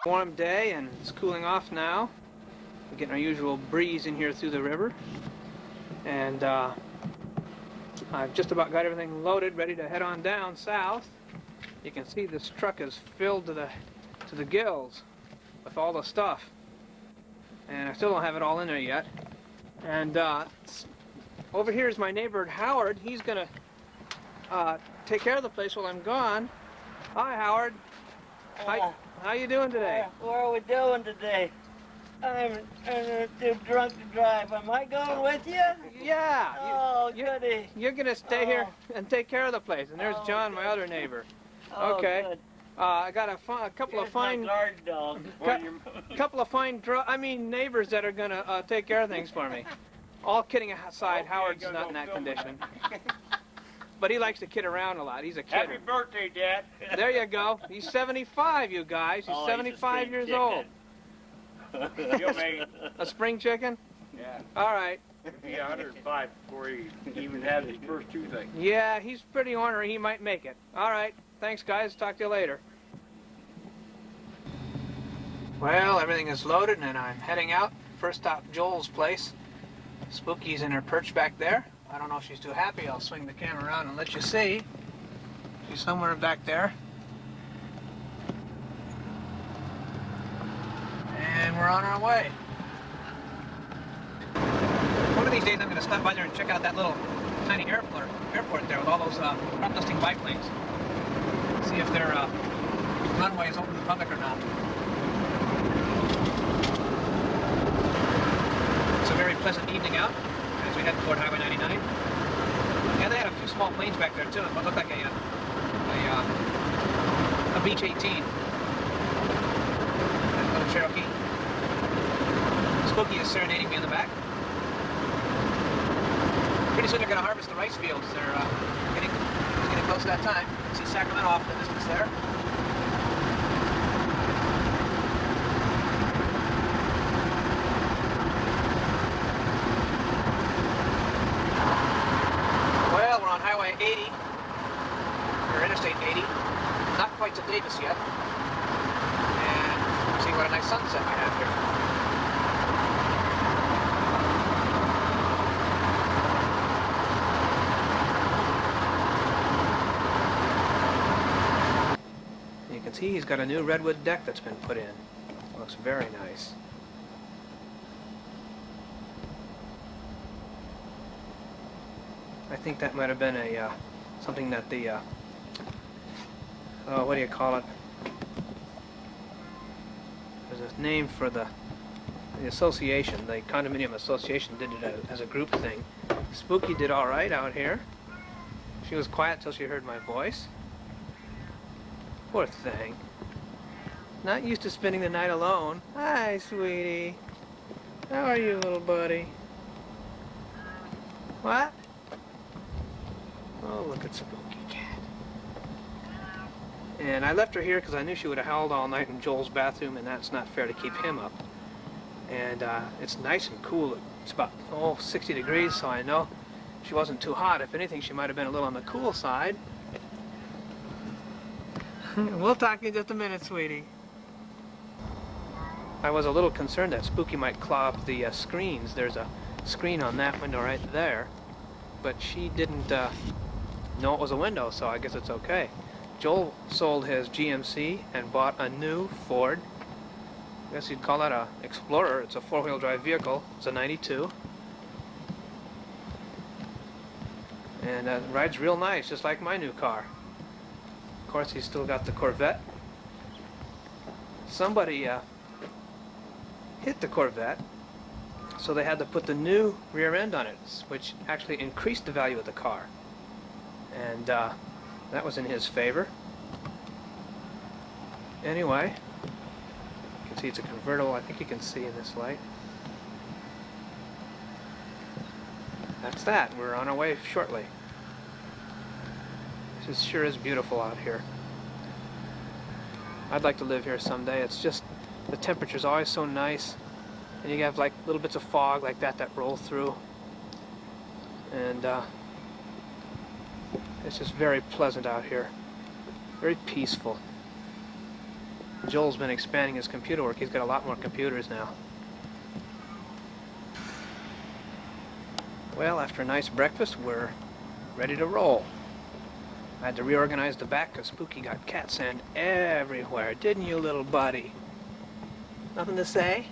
Warm day and it's cooling off now. We're getting our usual breeze in here through the river, and I've just about got everything loaded, ready to head on down south. You can see this truck is filled to the gills with all the stuff, and I still don't have it all in there yet. And over here is my neighbor Howard. He's gonna take care of the place while I'm gone. Hi, Howard. How you doing today? What are we doing today? I'm too drunk to drive. Am I going with you? Yeah. Oh, goody. You're gonna stay here and take care of the place. And there's John, my other neighbor. Okay. Good. I got a couple of fine guard dog. couple of fine neighbors that are gonna take care of things for me. All kidding aside, okay, Howard's not in that condition. But he likes to kid around a lot. He's a kidder. Happy birthday, Dad. There you go. He's 75, you guys. He's 75 years old. You'll make it. A spring chicken? Yeah. All right. He'll be 105 before he even has his first toothache. Yeah, he's pretty ornery. He might make it. All right. Thanks, guys. Talk to you later. Well, everything is loaded, and I'm heading out. First stop, Joel's place. Spooky's in her perch back there. I don't know if she's too happy. I'll swing the camera around and let you see. She's somewhere back there. And we're on our way. One of these days I'm going to stop by there and check out that little tiny airport there with all those front-listing biplanes. See if their runway is open to the public or not. It's a very pleasant evening out as we head toward Highway 99. Yeah, they had a few small planes back there too. It looked like a Beach 18. That little Cherokee. Spooky is serenading me in the back. Pretty soon they're going to harvest the rice fields. They're getting close to that time. See Sacramento off in the distance there. Well, we're on Highway 80, or Interstate 80. Not quite to Davis yet. And see what a nice sunset we have here. You can see he's got a new redwood deck that's been put in. Looks very nice. I think that might have been a something that the what do you call it? There's a name for the association. The condominium association did it as a group thing. Spooky did all right out here. She was quiet till she heard my voice. Poor thing. Not used to spending the night alone. Hi, sweetie. How are you, little buddy? What? Oh, look at Spooky Cat. And I left her here because I knew she would have howled all night in Joel's bathroom, and that's not fair to keep him up. And it's nice and cool. It's about 60 degrees, so I know she wasn't too hot. If anything, she might have been a little on the cool side. We'll talk in just a minute, sweetie. I was a little concerned that Spooky might claw up the screens. There's a screen on that window right there. But she didn't know it was a window, so I guess it's okay. Joel sold his GMC and bought a new Ford. I guess you'd call that a Explorer. It's a four-wheel drive vehicle. It's a 92. And it rides real nice, just like my new car. Of course, he's still got the Corvette. Somebody hit the Corvette, so they had to put the new rear end on it, which actually increased the value of the car. And that was in his favor. Anyway, you can see it's a convertible. I think you can see in this light. That's that. We're on our way shortly. This sure is beautiful out here. I'd like to live here someday. It's just, the temperature's always so nice. And you have like little bits of fog like that roll through. And it's just very pleasant out here. Very peaceful. Joel's been expanding his computer work. He's got a lot more computers now. Well, after a nice breakfast, we're ready to roll. I had to reorganize the back because Spooky got cat sand everywhere. Didn't you, little buddy? Nothing to say?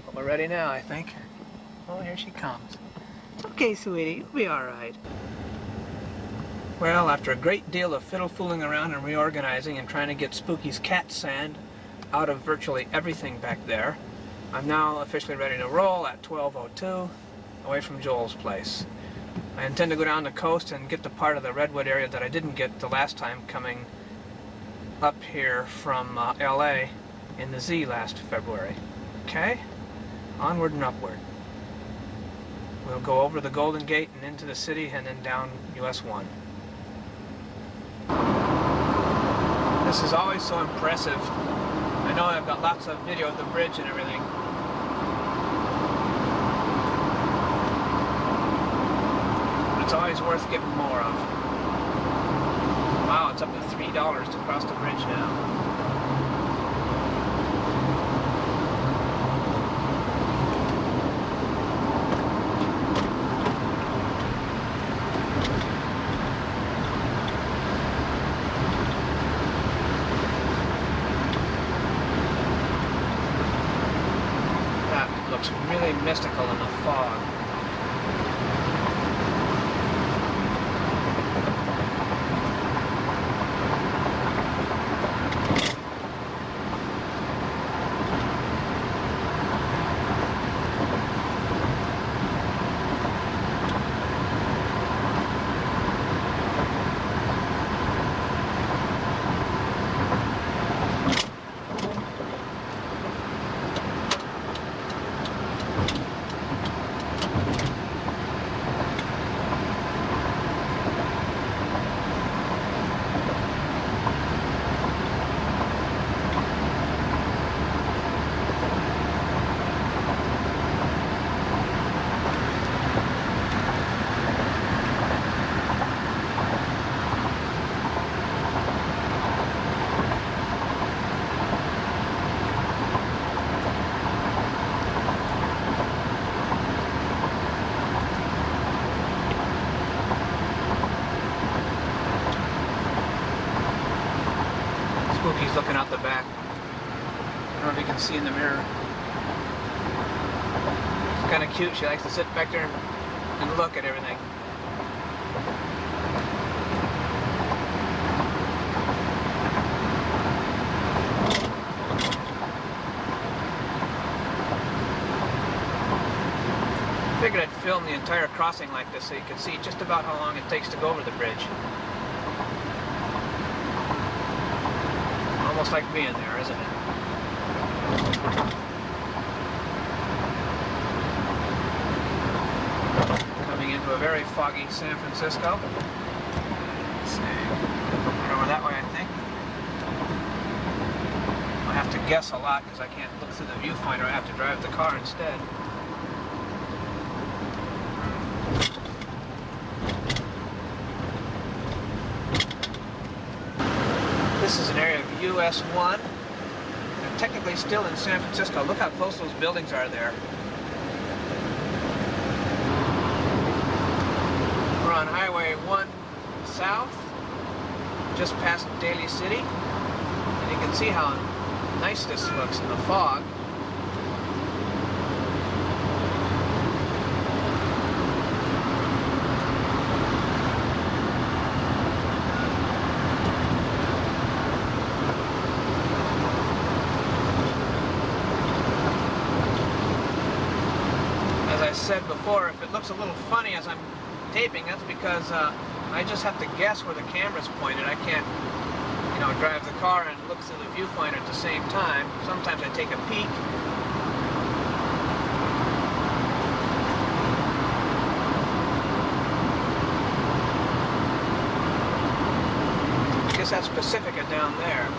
But we're ready now, I think. Oh, here she comes. Okay, sweetie, you'll be all right. Well, after a great deal of fiddle-fooling around and reorganizing and trying to get Spooky's cat sand out of virtually everything back there, I'm now officially ready to roll at 12:02, away from Joel's place. I intend to go down the coast and get the part of the redwood area that I didn't get the last time coming up here from LA in the Z last February. Okay? Onward and upward. We'll go over the Golden Gate and into the city and then down US 1. This is always so impressive. I know I've got lots of video of the bridge and everything. It's always worth getting more of. Wow, it's up to $3 to cross the bridge now. That looks really mystical in the fog. Spooky's looking out the back. I don't know if you can see in the mirror. She's kind of cute. She likes to sit back there and look at everything. I figured I'd film the entire crossing like this so you could see just about how long it takes to go over the bridge. Almost like being there, isn't it? Coming into a very foggy San Francisco. Let's see. Right over that way, I think. I have to guess a lot because I can't look through the viewfinder. I have to drive the car instead. This is an area of US 1. I'm technically still in San Francisco. Look how close those buildings are there. We're on Highway 1 south, just past Daly City. And you can see how nice this looks in the fog. As I said before, if it looks a little funny as I'm taping, that's because I just have to guess where the camera's pointed. I can't, drive the car and look through the viewfinder at the same time. Sometimes I take a peek. I guess that's Pacifica down there.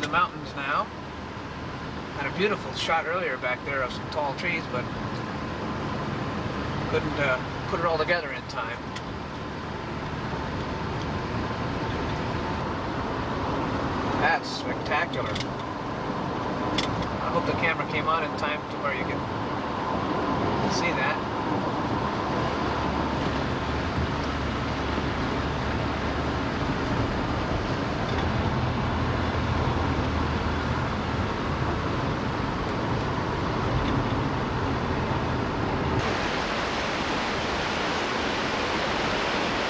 the mountains now. Had a beautiful shot earlier back there of some tall trees, but couldn't put it all together in time. That's spectacular. I hope the camera came on in time to where you can see that.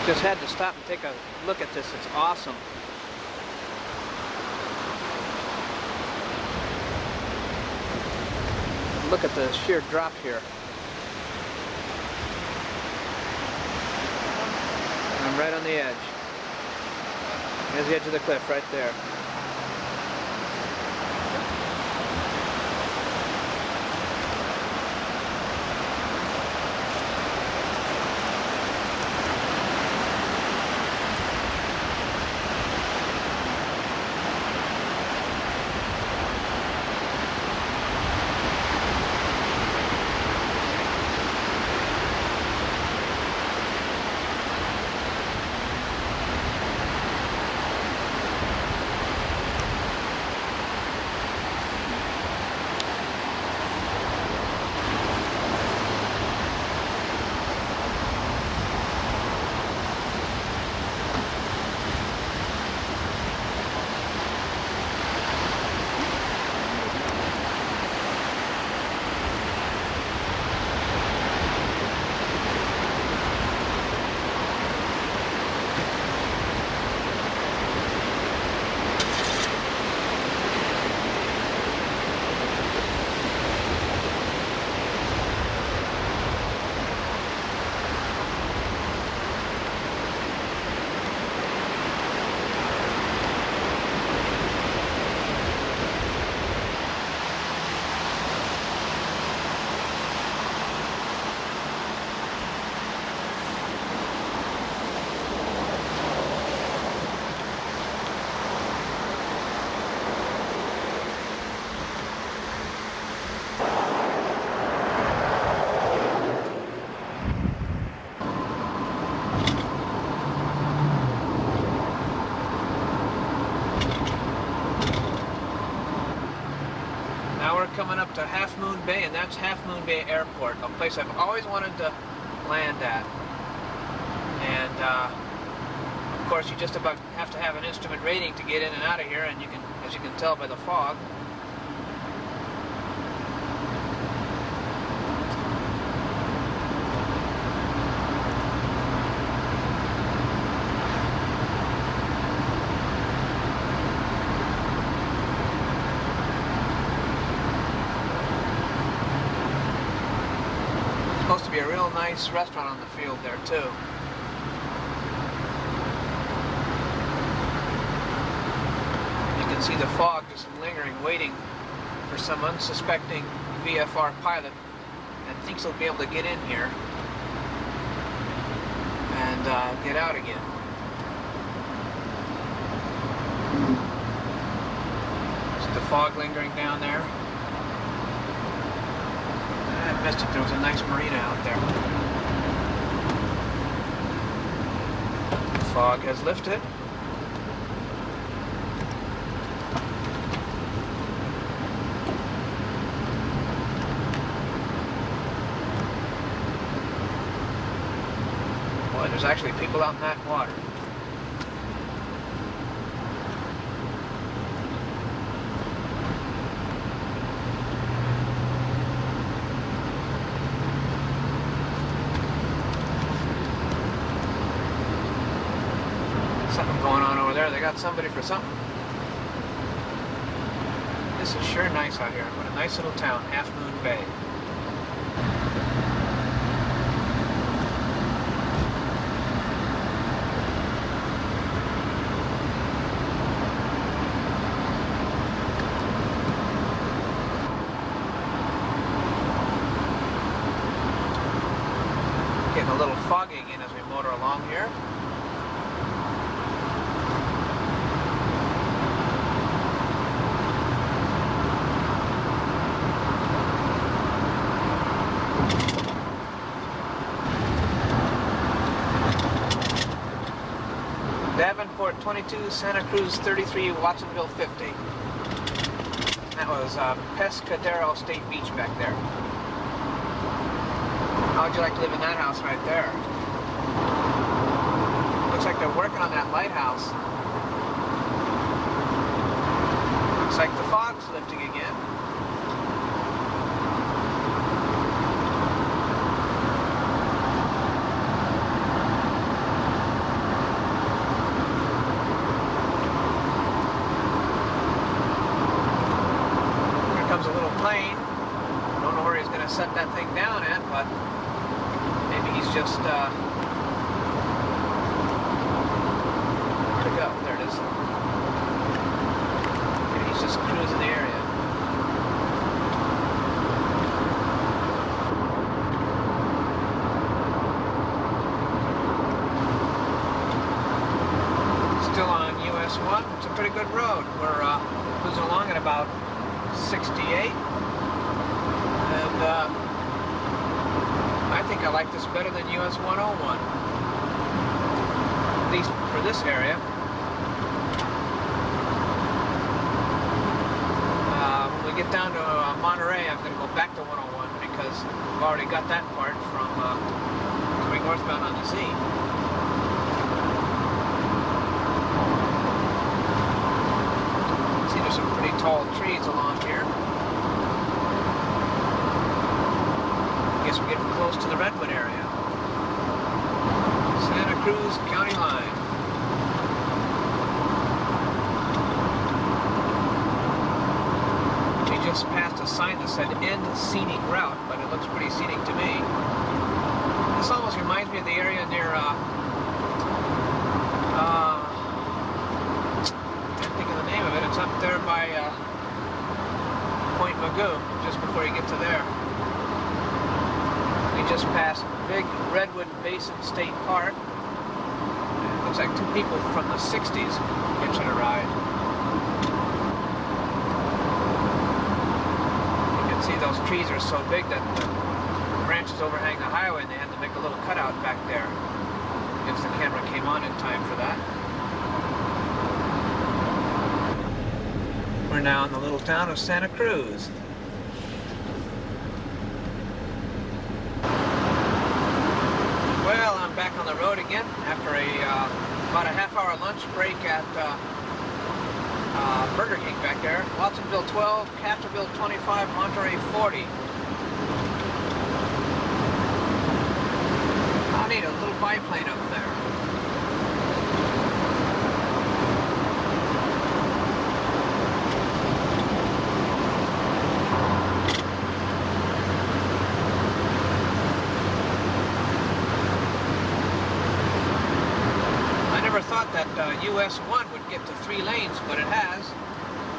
Just had to stop and take a look at this. It's awesome. Look at the sheer drop here. I'm right on the edge. There's the edge of the cliff right there. Coming up to Half Moon Bay, and that's Half Moon Bay Airport, a place I've always wanted to land at. And of course, you just about have to have an instrument rating to get in and out of here, and you can, as you can tell by the fog. Supposed to be a real nice restaurant on the field there too. You can see the fog just lingering, waiting for some unsuspecting VFR pilot that thinks he'll be able to get in here and get out again. See the fog lingering down there? I missed it. There was a nice marina out there. The fog has lifted. Boy, there's actually people out in that water. Something going on over there. They got somebody for something. This is sure nice out here. What a nice little town, Half Moon Bay. Getting a little foggy again as we motor along here. 22, Santa Cruz 33, Watsonville 50. That was Pescadero State Beach back there. How would you like to live in that house right there? Looks like they're working on that lighthouse. Looks like the fog's lifting again. Here comes a little plane. Don't know where he's going to set that thing down at, but maybe he's just, where'd it go? There it is. Maybe he's just cruising the area. Still on US 1. It's a pretty good road. We're cruising along at about 68. And, I think I like this better than US 101, at least for this area. When we get down to Monterey, I'm going to go back to 101 because we've already got that part from going northbound on the sea. See, there's some pretty tall trees along here. We're getting close to the Redwood area. Santa Cruz County line. We just passed a sign that said end scenic route, but it looks pretty scenic to me. This almost reminds me of the area near I can't think of the name of it. It's up there by Point Magoo, just before you get to there. We just passed Big Redwood Basin State Park. It looks like two people from the 60s hitching a ride. You can see those trees are so big that the branches overhang the highway and they had to make a little cutout back there. I guess the camera came on in time for that. We're now in the little town of Santa Cruz. Well, I'm back on the road again after about a half-hour lunch break at Burger King back there. Watsonville 12, Castroville 25, Monterey 40. I need a little biplane up there. That US 1 would get to 3 lanes, but it has.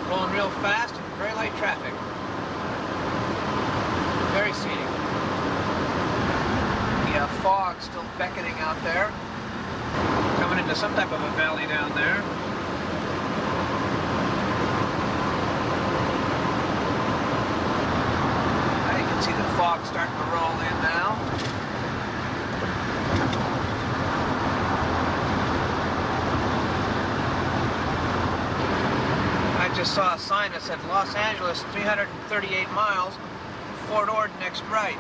Rolling real fast and very light traffic. Very scenic. The fog still beckoning out there. Coming into some type of a valley down there. Now you can see the fog starting to roll in now. I just saw a sign that said Los Angeles 338 miles, Fort Ord next right.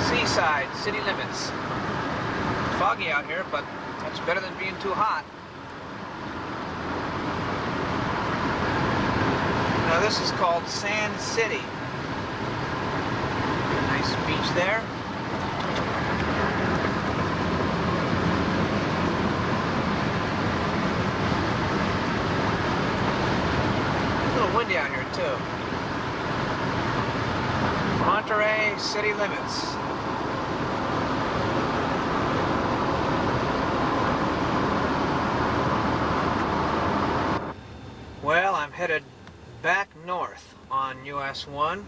Seaside, city limits. Foggy out here, but that's better than being too hot. Now this is called Sand City. Nice beach there. A little windy out here too. Monterey city limits. Well, I'm headed back north on US 1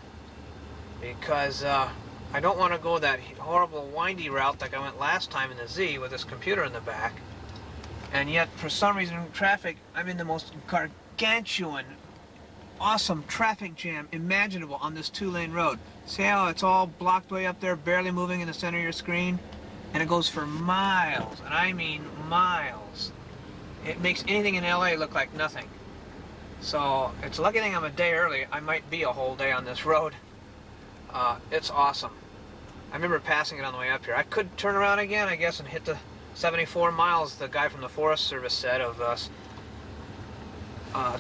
because I don't want to go that horrible windy route like I went last time in the Z with this computer in the back. And yet, for some reason in traffic, I'm in the most gargantuan awesome traffic jam imaginable on this 2-lane road. See how it's all blocked way up there, barely moving in the center of your screen? And it goes for miles, and I mean miles. It makes anything in LA look like nothing. So it's a lucky thing I'm a day early. I might be a whole day on this road. It's awesome. I remember passing it on the way up here. I could turn around again, I guess, and hit the 74 miles the guy from the Forest Service said of us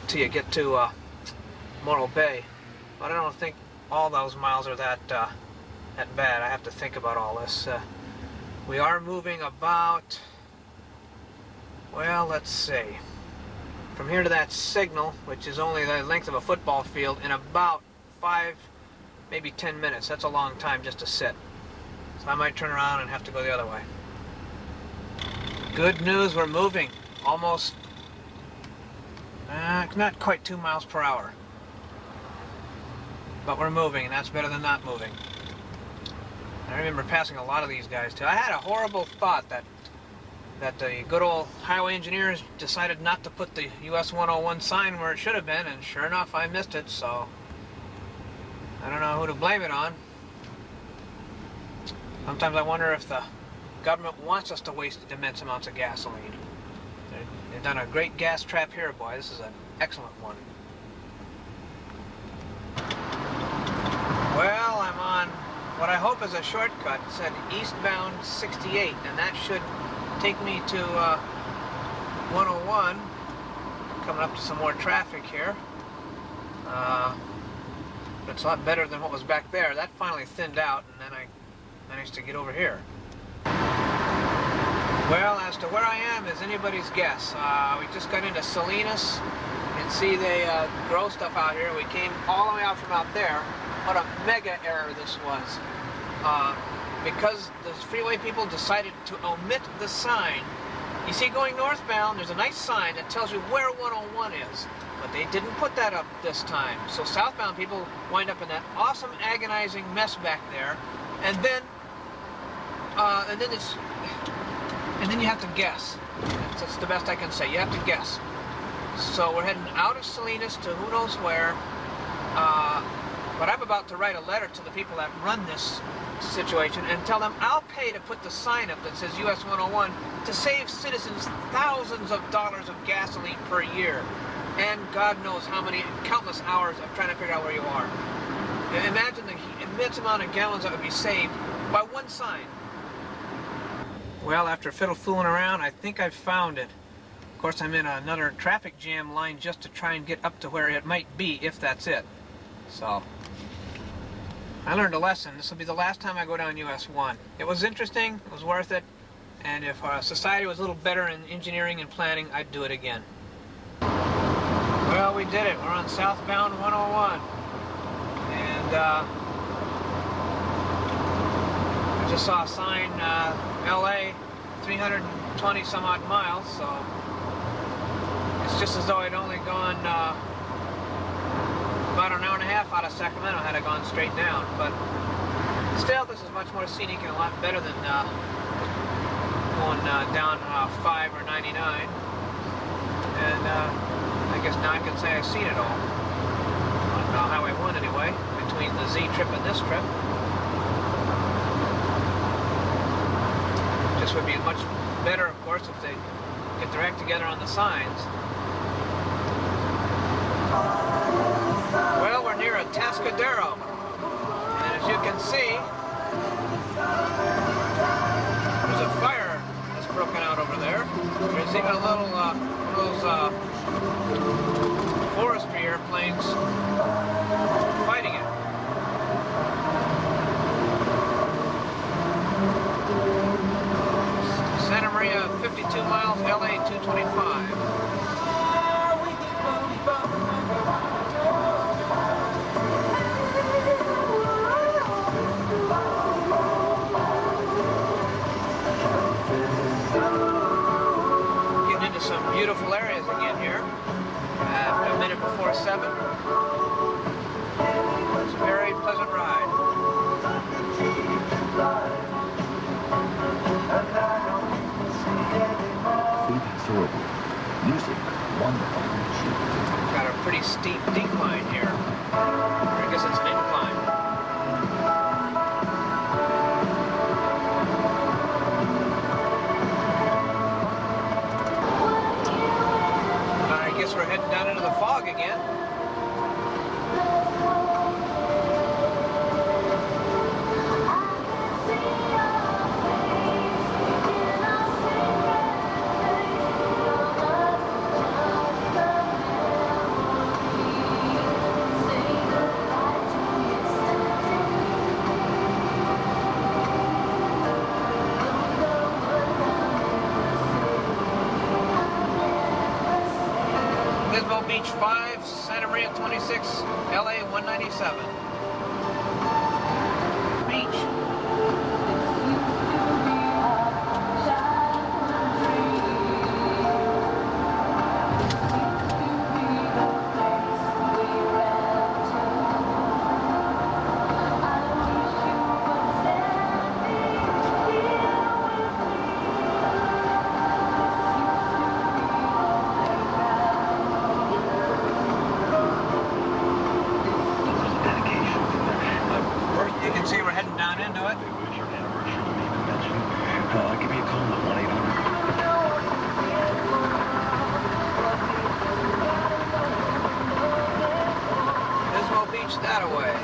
till you get to Morro Bay. But I don't think all those miles are that bad. I have to think about all this. We are moving about, well, let's see, from here to that signal, which is only the length of a football field, in about 5, maybe 10 minutes. That's a long time just to sit. So I might turn around and have to go the other way. Good news, we're moving. Almost, not quite 2 miles per hour. But we're moving, and that's better than not moving. I remember passing a lot of these guys too. I had a horrible thought that the good old highway engineers decided not to put the US 101 sign where it should have been, and sure enough I missed it, so I don't know who to blame it on. Sometimes I wonder if the government wants us to waste immense amounts of gasoline. They've done a great gas trap here, boy. This is an excellent one. Well, I'm on what I hope is a shortcut. It said eastbound 68, and that should take me to 101. Coming up to some more traffic here. But it's a lot better than what was back there. That finally thinned out, and then I managed to get over here. Well, as to where I am is anybody's guess. We just got into Salinas. You can see they grow stuff out here. We came all the way out from out there. What a mega error this was. Because the freeway people decided to omit the sign. You see, going northbound, there's a nice sign that tells you where 101 is. But they didn't put that up this time. So southbound people wind up in that awesome, agonizing mess back there. And then you have to guess. That's the best I can say. You have to guess. So we're heading out of Salinas to who knows where. But I'm about to write a letter to the people that run this situation and tell them I'll pay to put the sign up that says US 101 to save citizens thousands of dollars of gasoline per year. And God knows how many countless hours of trying to figure out where you are. And imagine the immense amount of gallons that would be saved by one sign. Well, after fooling around, I think I've found it. Of course, I'm in another traffic jam line just to try and get up to where it might be, if that's it. So, I learned a lesson. This will be the last time I go down US 1. It was interesting, it was worth it, and if our society was a little better in engineering and planning, I'd do it again. Well, we did it. We're on southbound 101. And I just saw a sign, LA, 320 some odd miles, so it's just as though I'd only gone about an hour and a half out of Sacramento had I gone straight down. But still, this is much more scenic and a lot better than going down 5 or 99. And I guess now I can say I've seen it all. On Highway 1 anyway, between the Z trip and this trip. This would be much better, of course, if they get their act together on the signs. Well, we're near a Atascadero, and as you can see, there's a fire that's broken out over there. There's even a little one of those forestry airplanes fighting it. Santa Maria, 52 miles, LA 225. Getting into some beautiful areas again here. A minute before 7. It's a very pleasant ride. Food horrible. Music wonderful. got a pretty steep decline here. Or I guess it's an incline. I guess we're heading down into the fog again. Beach 5, Santa Maria 26, LA 197. Beach. That away.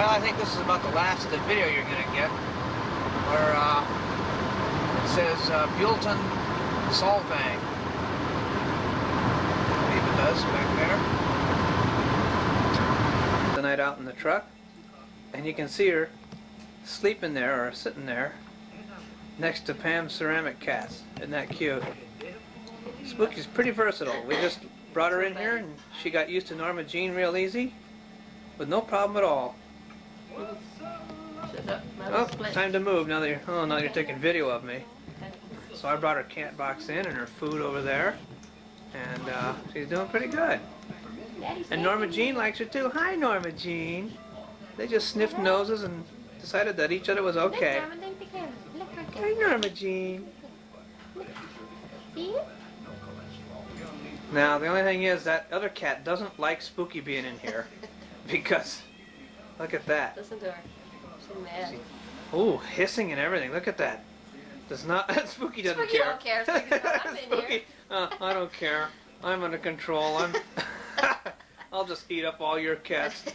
I think this is about the last of the video you're going to get, where it says Buellton Solvang. I believe it does back there. The night out in the truck, and you can see her sleeping there, or sitting there, next to Pam's ceramic cats. Isn't that cute? Spooky's pretty versatile. We just brought her in here, and she got used to Norma Jean real easy, with no problem at all. Oh, time to move now that you're taking video of me. So I brought her cat box in and her food over there, and she's doing pretty good. And Norma Jean likes her too. Hi, Norma Jean. They just sniffed noses and decided that each other was okay. Hi, Norma Jean. Now the only thing is that other cat doesn't like Spooky being in here because. Look at that. Listen to her. She's mad. Ooh, hissing and everything. Look at that. Does not. Spooky doesn't Spooky care. Don't care. Spooky's going, I'm in Spooky, here. I don't care. I'm under control. I'll just eat up all your cats'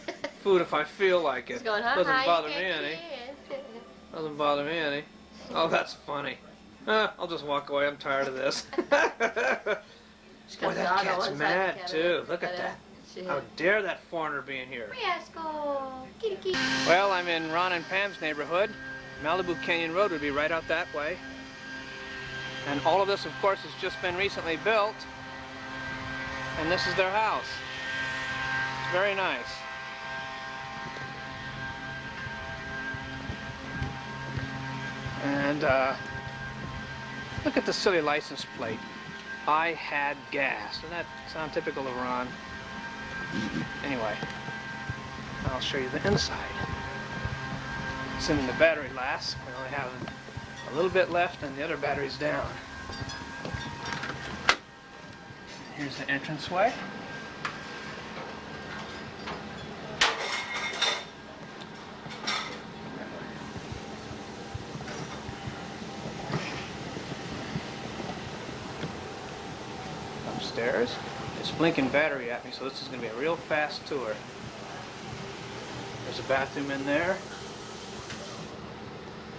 food if I feel like it. He's going, Doesn't bother me any. Doesn't bother me any. Oh, that's funny. I'll just walk away. I'm tired of this. Boy, that cat's mad too. Look at that. How dare that foreigner be in here? Well, I'm in Ron and Pam's neighborhood. Malibu Canyon Road would be right out that way. And all of this, of course, has just been recently built. And this is their house. It's very nice. And look at the silly license plate. I had gas. Doesn't that sound typical of Ron? Anyway, I'll show you the inside. Assuming the battery lasts, we only have a little bit left and the other battery's down. Here's the entranceway. upstairs. It's blinking battery at me, so this is going to be a real fast tour. There's a bathroom in there.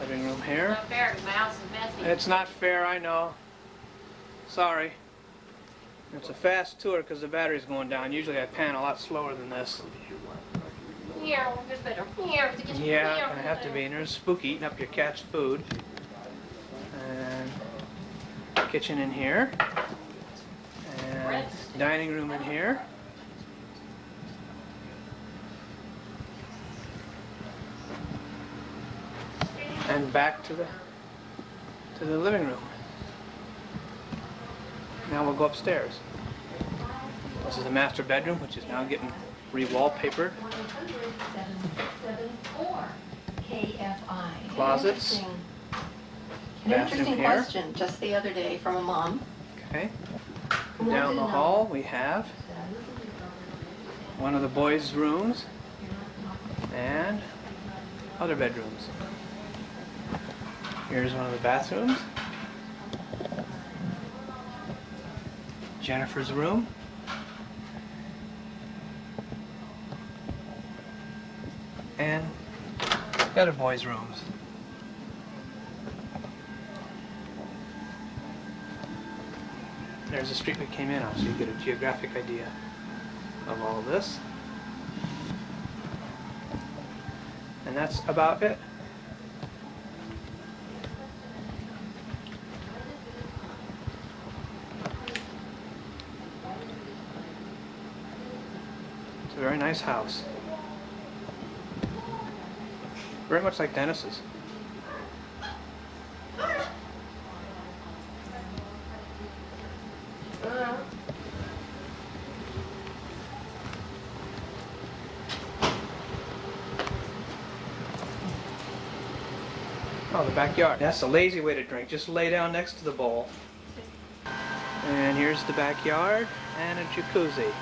Living room here. Not fair, 'cause my house is messy. It's not fair, I know. Sorry. It's a fast tour because the battery's going down. Usually I pan a lot slower than this. Here, there's better. Here, to get you Yeah, here. gonna have to be. And there's Spooky eating up your cat's food. And kitchen in here. And dining room in here. And back to the living room. Now we'll go upstairs. This is the master bedroom, which is now getting re-wallpapered. Closets. An Bathroom interesting here. question just the other day from a mom. Okay. Down the hall we have one of the boys' rooms and other bedrooms. Here's one of the bathrooms. Jennifer's room. And the other boys' rooms. There's the street we came in on, so you get a geographic idea of all of this. And that's about it. It's a very nice house. Very much like Dennis's. Oh, the backyard. That's a lazy way to drink. Just lay down next to the bowl. And here's the backyard and a jacuzzi.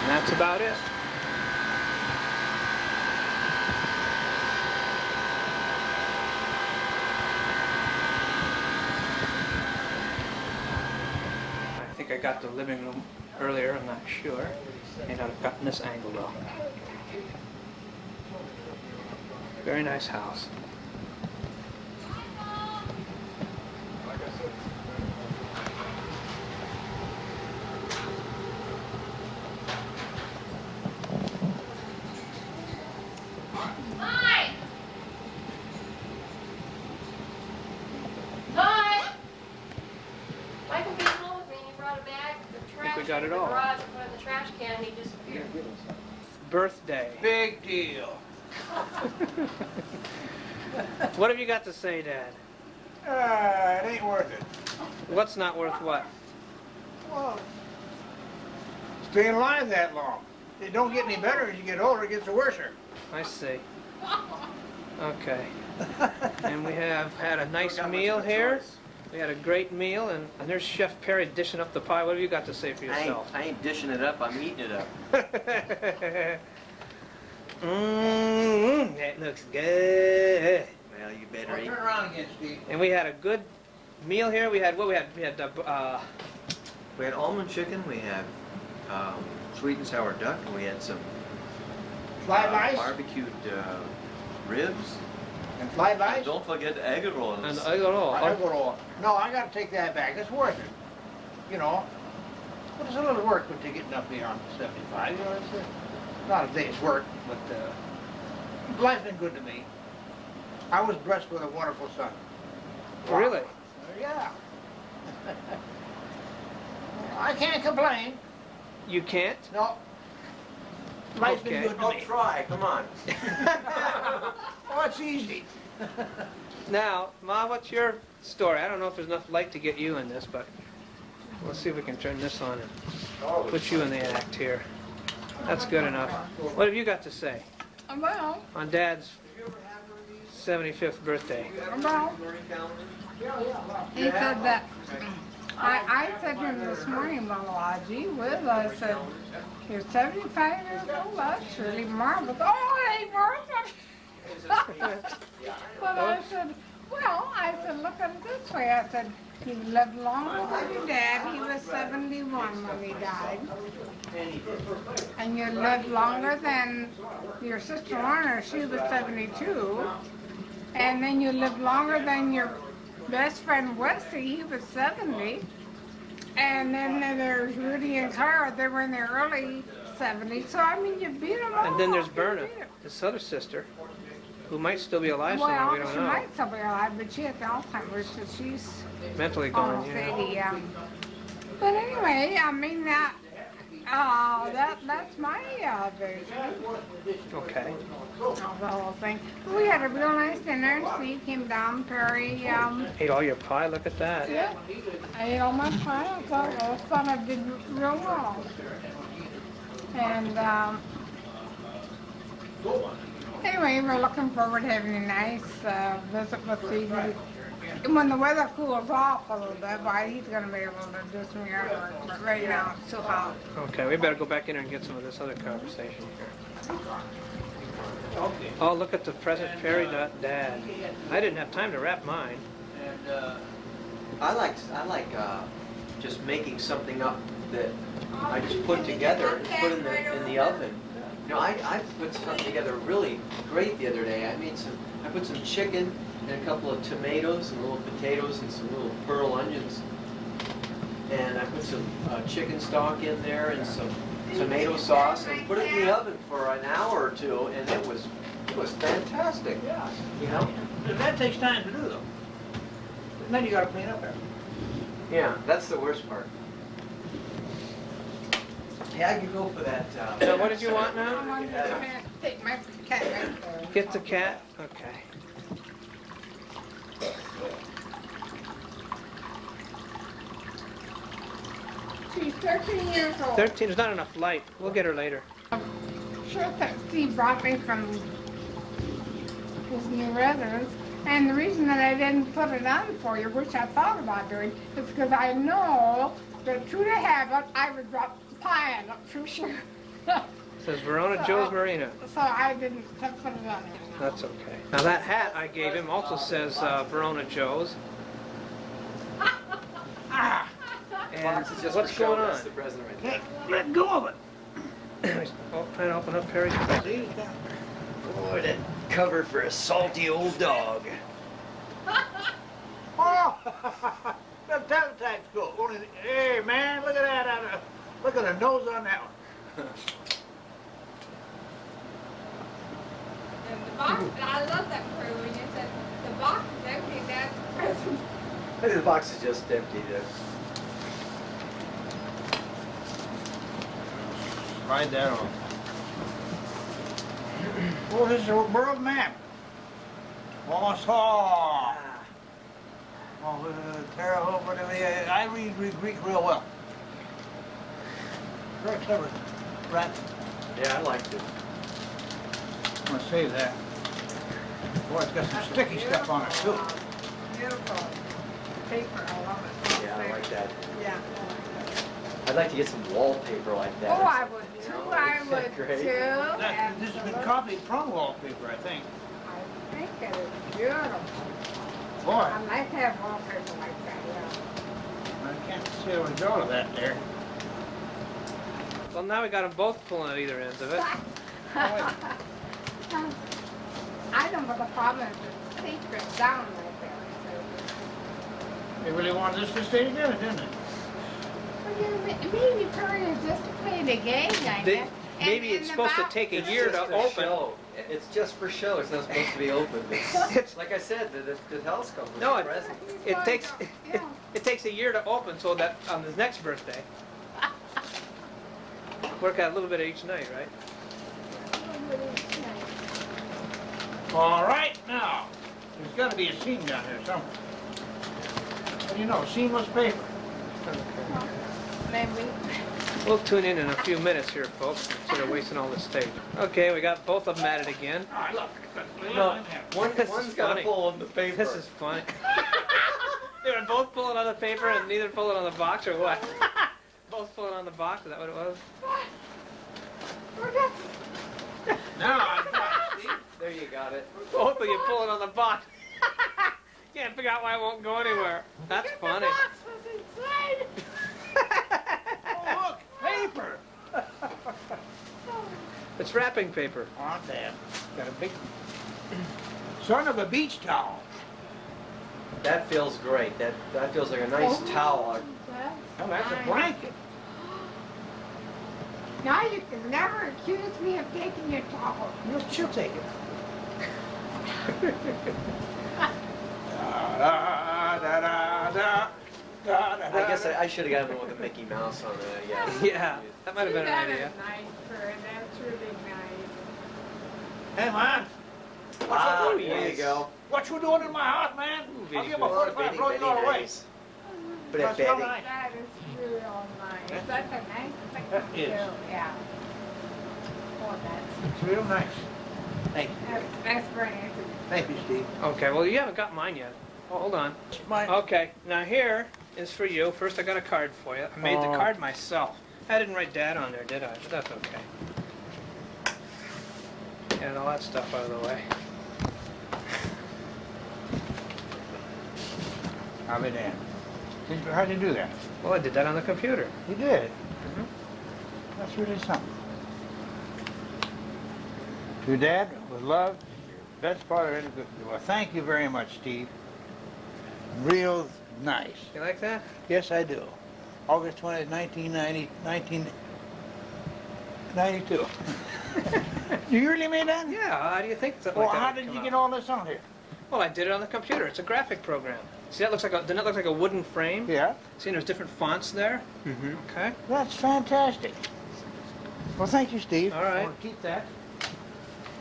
And that's about it. I think I got the living room earlier, I'm not sure. May not have gotten this angle though. Very nice house. Hi! Hi! Michael came home with me and he brought a bag of trash we got in it the all. garage and put it in the trash can and he disappeared. Birthday. Big deal. What have you got to say, Dad? It ain't worth it. What's not worth what? Well, staying alive that long. It don't get any better as you get older, it gets worser. I see. Okay. And we have had a nice meal here. We had a great meal, and there's Chef Perry dishing up the pie. What have you got to say for yourself? I ain't dishing it up, I'm eating it up. That looks good. Well, you better eat. Turn around again, Steve. And we had a good meal here. We had what we had? We had We had almond chicken, we had sweet and sour duck, and we had some Fly lice barbecued ribs. and fly And lice. don't forget the egg rolls. and I don't know. I go roll. No, I gotta take that back. It's worth it. You know, but it's a little work when you're getting up here on 75. You know, it's not a day's work, but life's been good to me. I was blessed with a wonderful son. Really? Yeah. I can't complain. You can't? No. Life's Okay. been good to Don't me. try, come on. Oh, it's easy. Now, Ma, what's your story? I don't know if there's enough light to get you in this, but let's see if we can turn this on and put you in the act here. That's good enough. What have you got to say Well, on Dad's 75th birthday? well, he said that, I said to him this morning, well, gee whiz, I said, you're 75 years old, that's really marvelous. Oh, hey, Bertha! But I said, well, I said, look at it this way. I said, he lived longer than your dad. He was 71 when he died. And you lived longer than your sister Lorna. She was 72. And then you lived longer than your best friend Wesley. He was 70. And then there's Rudy and Cara. They were in their early 70s. So, I mean, you beat them all. And then there's You Berna, beat 'em. his other sister, who might still be alive somewhere, Well, we don't she know. might still be alive, but she has Alzheimer's, so she's Mentally gone, almost yeah. 80, yeah. But anyway, I mean, that's my version Okay. of the whole thing. We had a real nice dinner. Steve came down, Perry, Ate all your pie, look at that. yeah, I ate all my pie. I thought I did real well. And, anyway, we're looking forward to having a nice visit with Steve. When the weather cools off a little bit, why he's going to be able to do some yard work. But right now, it's too hot. Okay, we better go back in there and get some of this other conversation here. Oh, look at the present fairy dad. I didn't have time to wrap mine. I like just making something up that I just put together and put in the oven. You know, I put something together really great the other day. I put some chicken and a couple of tomatoes and little potatoes and some little pearl onions. And I put some chicken stock in there and some tomato sauce and put it in the oven for an hour or two, and it was fantastic. Yeah. You know? And that takes time to do though. And then you gotta clean up everything. Yeah, that's the worst part. Yeah, I could go for that. So what did you want I now? wanted to take my cat right there. Get the cat? Okay. She's 13 years old. 13, there's not enough light. We'll get her later. Sure that Steve brought me from his new residence, and the reason that I didn't put it on for you, which I thought about doing, is because I know that true to habit, I would drop the pie on it for sure. Says Verona Joe's Marina. So I didn't put it on there. That's okay. Now that hat I gave him also says Verona Joe's. And Box is just what's for show. going That's on? the president right there. Hey, let go of it. Oh, trying to open up Perry's present. See, it's down. Boy, that cover for a salty old dog. Oh, that tag's cool. Hey man, look at that. Look at the nose on that one. And the box, I love that for when you said the box is empty, that's the present. I think the box is just empty. Slide that on. Oh, this is a world map. Oh, Tara over there. I read Greek real well. Very clever. Right. Yeah, I liked it. I'm gonna save that. Boy, it's got some sticky stuff on it too. Beautiful paper, I love it. Yeah, I like that. Yeah. I'd like to get some wallpaper like that. Oh, or I something, would you too, know? I Isn't would that great? too. This has been copied from wallpaper, I think. I think it is beautiful. Boy, I like to have wallpaper like that, yeah. I can't see a result of that there. Well, now we got them both pulling at either ends of it. I know what the problem is, it's secret down right there. They really wanted this to stay together, didn't they? Maybe Perry is just to play the game, I They- guess. Maybe it's supposed to take a year to open. Show. It's just for show. It's not supposed to be open. It's- Like I said, the telescope was No, a it- present. It takes it takes a year to open, so that on his next birthday, work out a little bit of each night, right? All right, now, there's got to be a seam down here somewhere. What do you know, seamless paper. Maybe. We'll tune in a few minutes here, folks, instead of wasting all this tape. Okay, we got both of them at it again. Ah, look. No, This is one's got funny. to pull on the paper. This is funny. They were both pulling on the paper and neither pulling on the box, or what? Both pulling on the box, is that what it was? Now, I've got it, see? There you got it. Both of you pulling on the box. Can't figure out why it won't go anywhere. That's funny. The box was inside. Oh, look, paper. It's wrapping paper. Oh, damn. Got a big son of a beach towel. That feels great. That feels like a nice towel. Oh, that's a blanket. Now you can never accuse me of taking your towel. She'll take it. I guess I should have gotten one with a Mickey Mouse on it. Yeah. Yeah, that might have been an That idea. is nice, Fred. That's really nice. Hey, man. Ah, What you there doing? you go. What you doing in my house, man? I'll give a 45 blow you all away. But That's it's real bad. nice. That is real nice. That's a nice thing That to is. do. Yeah. Oh, that's, It's real nice. Thank you. that's very nice. Thank you, Steve. Okay, well, you haven't got mine yet. Oh, hold on. Mine. Okay, now here is for you. First, I got a card for you. I made the Oh. card myself. I didn't write Dad on there, did I? But that's okay. Get all that stuff out of the way. I'll be damned. How'd you do that? Well, I did that on the computer. You did. Mhm. That's really something. To Dad, with love, best father in the well, thank you very much, Steve. Real nice. You like that? Yes, I do. August 20th, 1992. You really made that? Yeah, how do you think something Well, like that how would did come you out? get all this on here? Well, I did it on the computer. It's a graphic program. See, that looks like doesn't that look like a wooden frame? Yeah, See, there's different fonts there. Mm-hmm. Okay. that's fantastic. Well, thank you, Steve. All right. I'll keep that.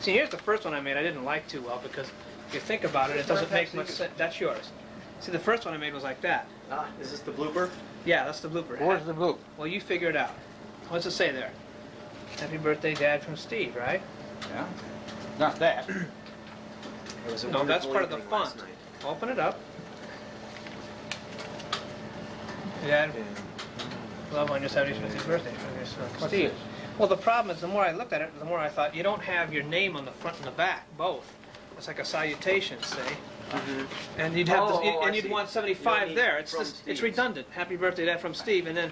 See, here's the first one I made. I didn't like too well because if you think about it, it doesn't make much sense. That's yours. See, the first one I made was like that. Ah, is this the blooper? Yeah, that's the blooper. Where's the blue? Well, you figure it out. What's it say there? Happy birthday, Dad, from Steve, right? Yeah, not that. It was a No, that's wonderful part of the evening last font. night. Open it up. Dad, love on your 75th birthday. From What's Steve. this? Well, the problem is the more I looked at it, the more I thought, you don't have your name on the front and the back, both. It's like a salutation, see? Mm-hmm. And you'd have Oh, this, I and you'd see. want You 75 don't need there. It's from just, it's Steve's. redundant. Happy birthday, Dad, from Steve, and then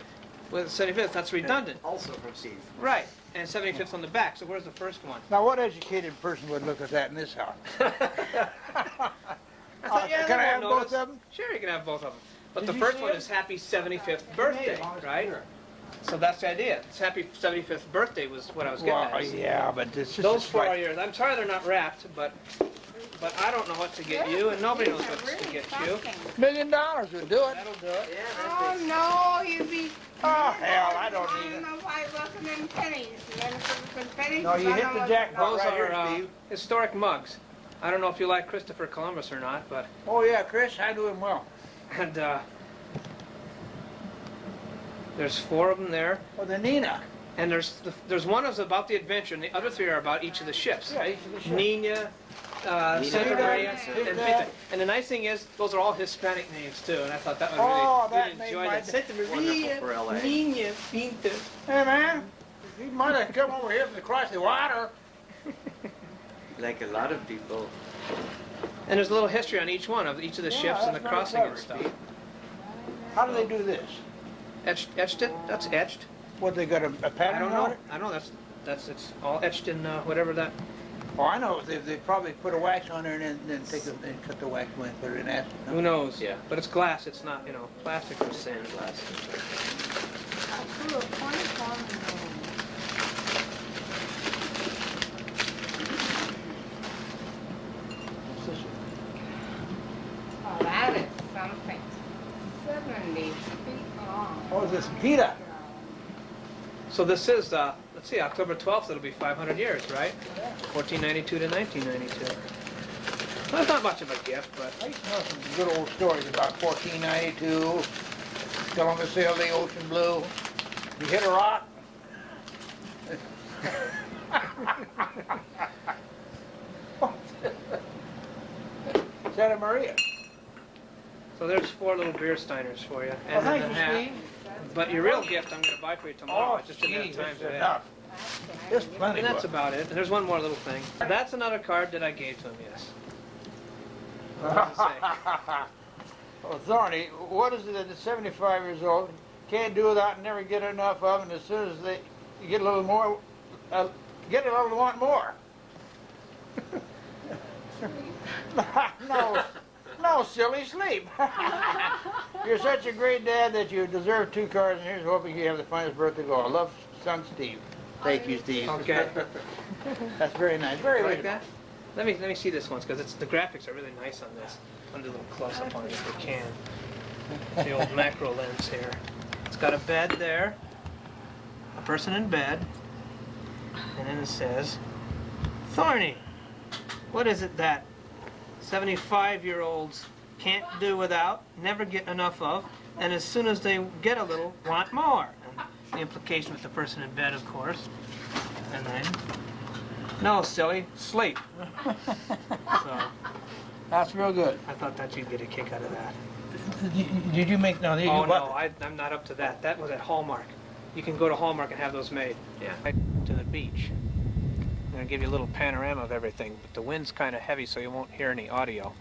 with 75th, that's redundant. Also from Steve. Right, and 75th on the back. So where's the first one? Now, what educated person would look at that in this house? I thought, yeah, Can I they have won't both notice. of them? Sure, you can have both of them. But Did the you first see one it? is Happy 75th birthday, right? So that's the idea. It's Happy 75th birthday was what I was getting Well, at. yeah, but it's just Those a four slight- are yours. I'm sorry they're not wrapped, but I don't know what to get you, and nobody knows what to get you. $1 million would do it. That'll do it. Oh, no, you'd be... Oh, hell, I don't I need don't it. know why it wasn't in pennies. And then if it was in pennies, No, you I hit don't the know jackpot Those right are here, Steve. historic mugs. I don't know if you like Christopher Columbus or not, but Oh, yeah, Chris, I do him well. and there's 4 of them there, Oh, the Nina. and there's one that's about the adventure, and the other 3 are about each of the ships. Yeah, each of the ships. Nina, Santa Maria, Pinta. and Pinta. And the nice thing is, those are all Hispanic names too, and I thought that would Oh, really, that you'd made enjoy my that. Santa Wonderful Maria, for LA. Nina, Pinta. Hey, man, he might have come over here from across the water. Like a lot of people. And there's a little history on each one of each of the Yeah, ships and the that's very crossing clever, and stuff. Steve. How do they do this? Etched it? That's etched. What, they got a I pattern don't on know. it? I know it's all etched in whatever that. Oh, I know. They probably put a wax on there and then and cut the wax away and put it in acid. Who knows? Yeah. But it's glass. It's not plastic or sand. Sandglass. What's this one? Oh, that is something. 70 feet long. Oh, is this Peter? So this is let's see, October 12th. It'll be 500 years, right? 1492 to 1992. Well, it's not much of a gift, but I used to know some good old stories about 1492. Columbus sailed the ocean blue. He hit a rock. Santa Maria. so there's 4 little beer steiners for you, Well, and then thank the you, hat. Steve. But your real gift I'm going to buy for you tomorrow. Oh, I just didn't have Steve, time it's today. enough. There's plenty. And that's about it. And there's one more little thing. That's another card that I gave to him, yes. What does it say? Well, Thorny, what is it that is 75 years old, can't do without and never get enough of, and as soon as they get a little more, get a little want more? No, silly, sleep. You're such a great dad that you deserve 2 cards, and here's hoping you have the finest birthday of all. Love, son, Steve. Thank you, Steve. Okay. That's very nice. Very Like original. that? Let me see this one, because the graphics are really nice on this. I'll do a little close up on it if we can. The old macro lens here. It's got a bed there, a person in bed, and then it says, Thorny, what is it that 75-year-olds can't do without, never get enough of, and as soon as they get a little, want more? And the implication with the person in bed, of course. And then, no, silly, sleep. So, That's real good. I thought that you'd get a kick out of that. Did you make, no, you Oh, bought- no, I'm not up to that. That was at Hallmark. You can go to Hallmark and have those made. Yeah. Right to the beach. I'm going to give you a little panorama of everything, but the wind's kind of heavy, so you won't hear any audio.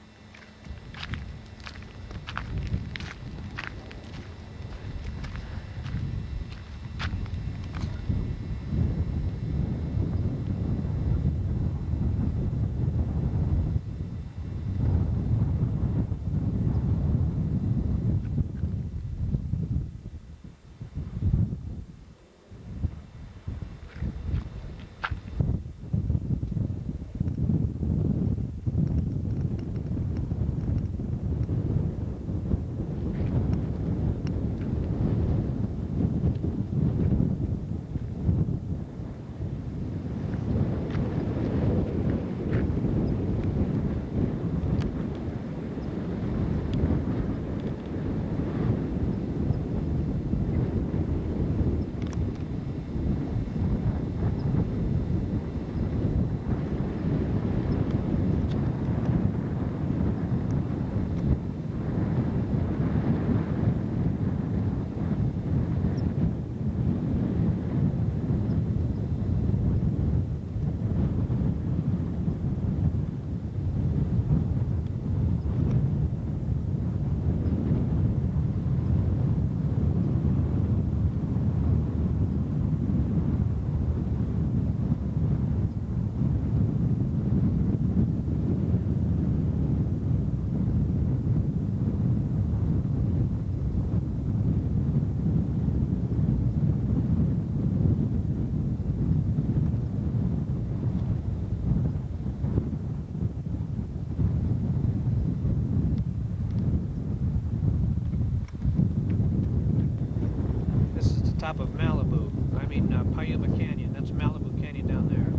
Top of Malibu. I mean, Payuma Canyon. That's Malibu Canyon down there.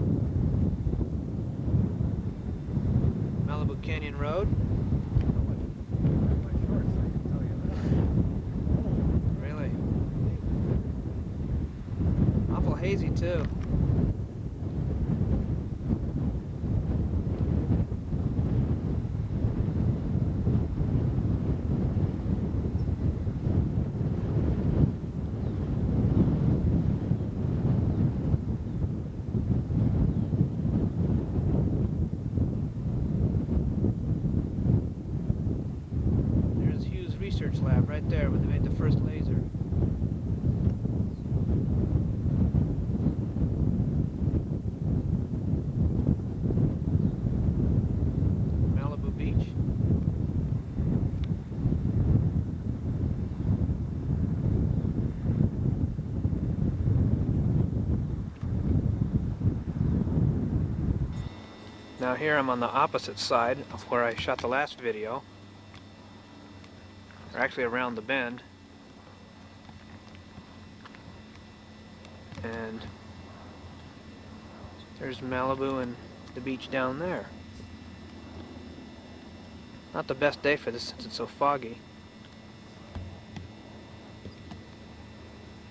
Malibu Canyon Road. Really? Awful hazy, too. Research lab right there where they made the first laser. Malibu Beach. Now here I'm on the opposite side of where I shot the last video. Or actually around the bend. And there's Malibu and the beach down there. Not the best day for this since it's so foggy.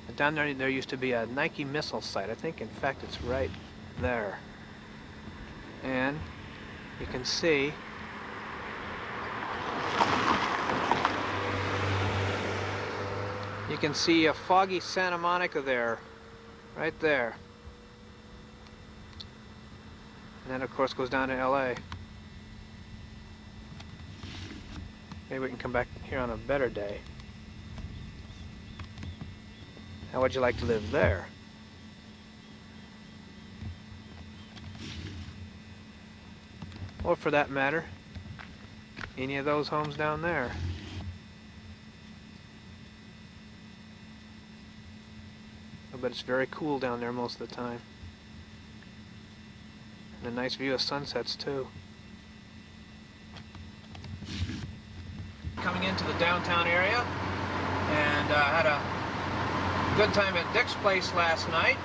But down there used to be a Nike missile site. I think in fact it's right there. And you can see a foggy Santa Monica there, right there. And then of course goes down to LA. Maybe we can come back here on a better day. How would you like to live there? Or for that matter, any of those homes down there. But it's very cool down there most of the time. And a nice view of sunsets too. Coming into the downtown area, and had a good time at Dick's place last night.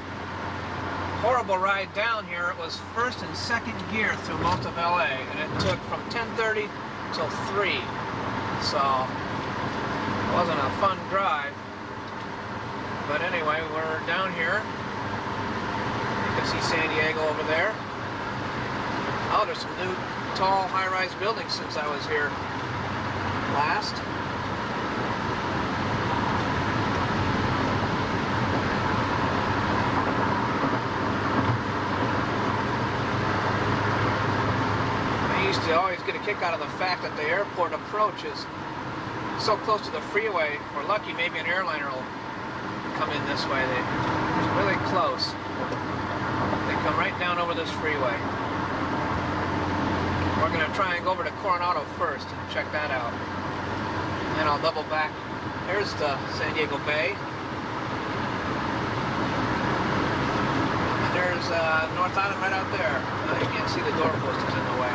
Horrible ride down here. It was first and second gear through most of LA, and it took from 10:30 till 3. So it wasn't a fun drive. But anyway, we're down here. You can see San Diego over there. Oh, there's some new tall high-rise buildings since I was here last. I used to always get a kick out of the fact that the airport approach is so close to the freeway. If we're lucky, maybe an airliner will come in this way. They're really close. They come right down over this freeway. We're going to try and go over to Coronado first and check that out. And then I'll double back. There's the San Diego Bay. And there's North Island right out there. You can't see the doorpost is in the way.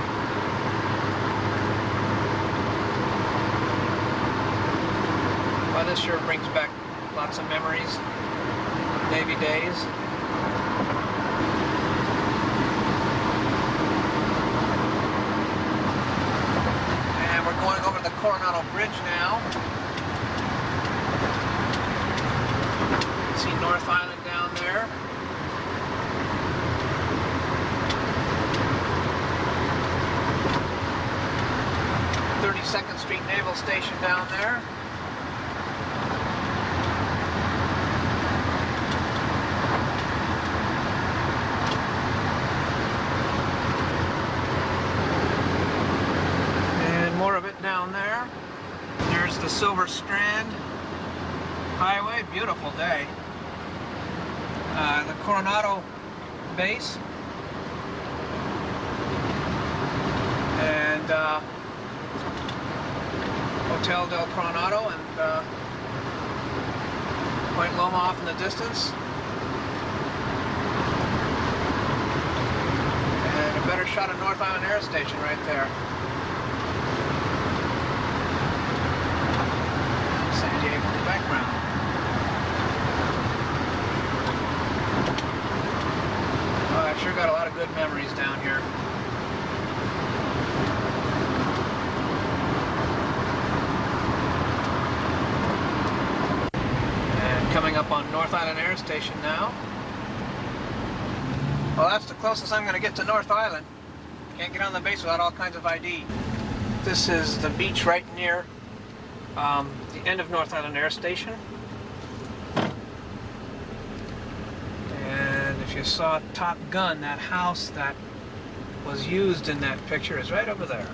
Well, this sure brings back lots of memories of Navy days. And we're going over the Coronado Bridge now. See North Island down there. Second Street Naval Station down there. And more of it down there. There's the Silver Strand Highway, beautiful day. The Coronado base. And Hotel del Coronado and Point Loma off in the distance. And a better shot of North Island Air Station right there. San Diego in the background. Oh, I've sure got a lot of good memories down here. Coming up on North Island Air Station now. Well, that's the closest I'm going to get to North Island. Can't get on the base without all kinds of ID. This is the beach right near the end of North Island Air Station. And if you saw Top Gun, that house that was used in that picture is right over there.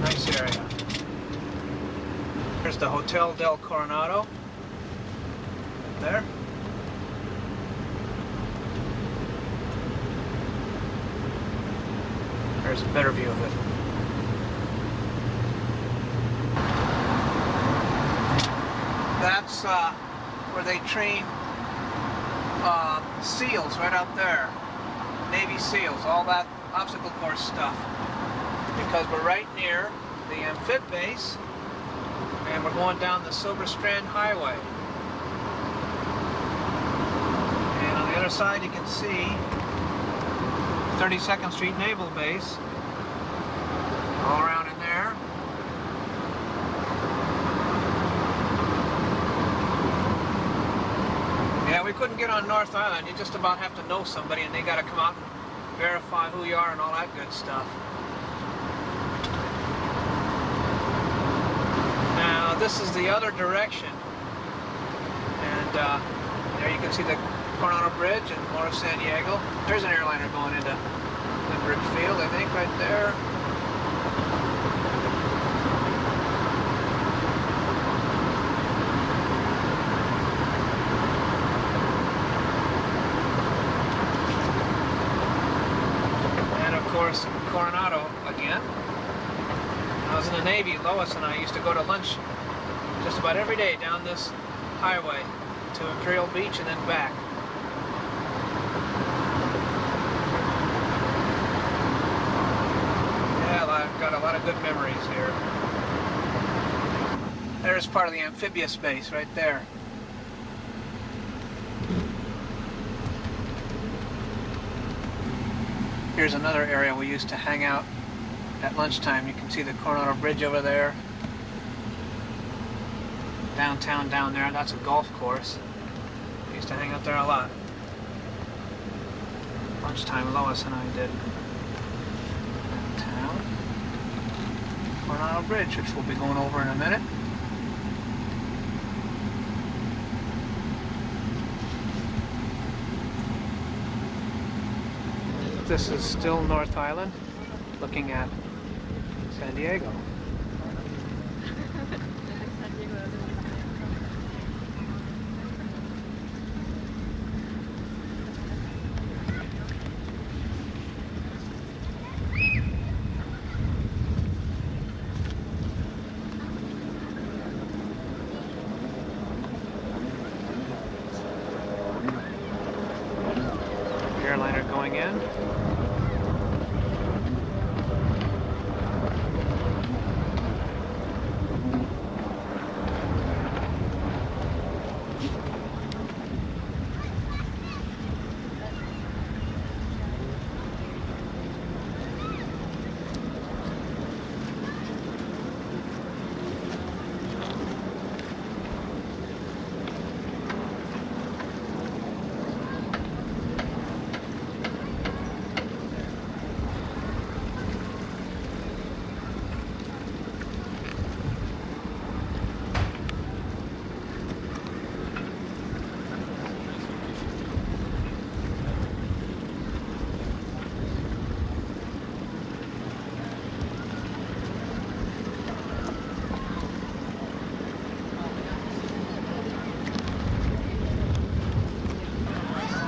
Nice area. There's the Hotel del Coronado. Right there. There's a better view of it. That's where they train SEALs right out there. Navy SEALs, all that obstacle course stuff. Because we're right near the amphib base. And we're going down the Silver Strand Highway. And on the other side you can see 32nd Street Naval Base. All around in there. Yeah, we couldn't get on North Island. You just about have to know somebody and they got to come out and verify who you are and all that good stuff. Now this is the other direction, and there you can see the Coronado Bridge and more of San Diego. There's an airliner going into Lindbergh Field, I think, right there. And of course, Coronado again. When I was in the Navy, Lois and I used to go to lunch just about every day down this highway to Imperial Beach and then back. Yeah, I've got a lot of good memories here. There's part of the amphibious base right there. Here's another area we used to hang out at lunchtime. You can see the Coronado Bridge over there. Downtown down there, that's a golf course. We used to hang out there a lot. Lunchtime, Lois and I did. Downtown. Coronado Bridge, which we'll be going over in a minute. This is still North Island, looking at San Diego. Airliner going in.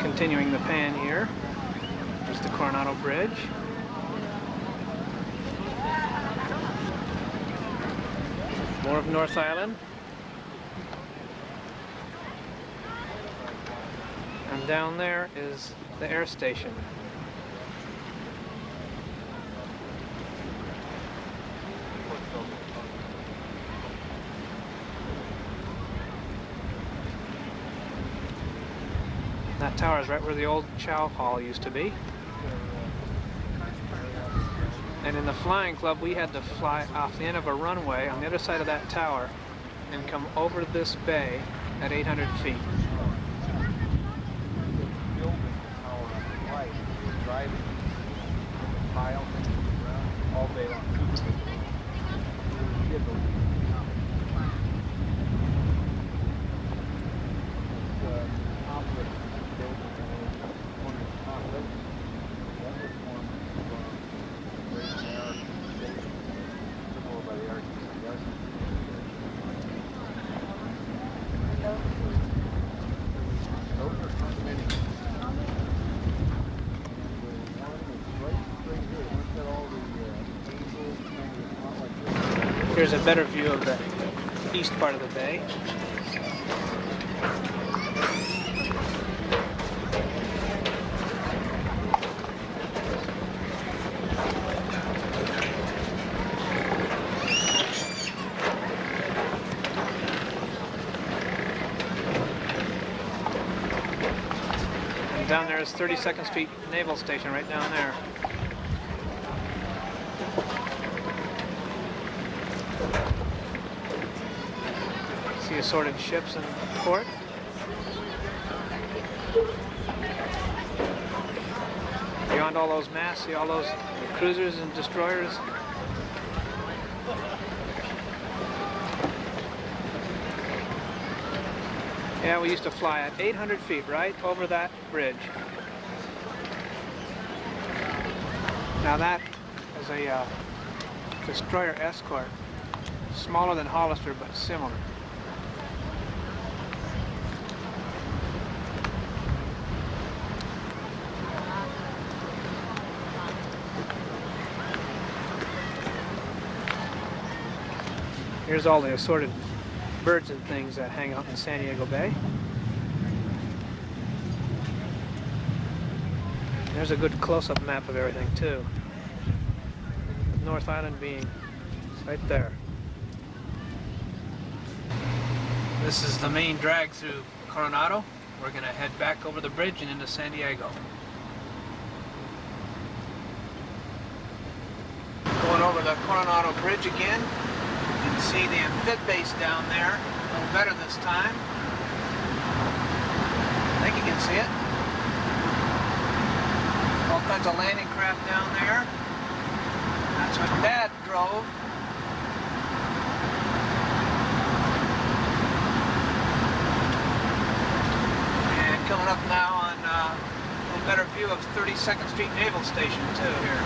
Continuing the pan here, there's the Coronado Bridge. More of North Island. And down there is the air station. That tower is right where the old chow hall used to be. And in the flying club, we had to fly off the end of a runway on the other side of that tower and come over this bay at 800 feet. All day long. Here's a better view of the east part of the bay. And down there is 32nd Street Naval Station right down there. See assorted ships in port. Beyond all those masts, see all those cruisers and destroyers. Yeah, we used to fly at 800 feet right over that bridge. Now that is a destroyer escort. Smaller than Hollister, but similar. Here's all the assorted birds and things that hang out in San Diego Bay. There's a good close-up map of everything too. North Island being right there. This is the main drag through Coronado. We're going to head back over the bridge and into San Diego. Going over the Coronado Bridge again. You can see the amphib base down there. A little better this time. I think you can see it. All kinds of landing craft down there. That's what Dad drove. And coming up now on a little better view of 32nd Street Naval Station too here.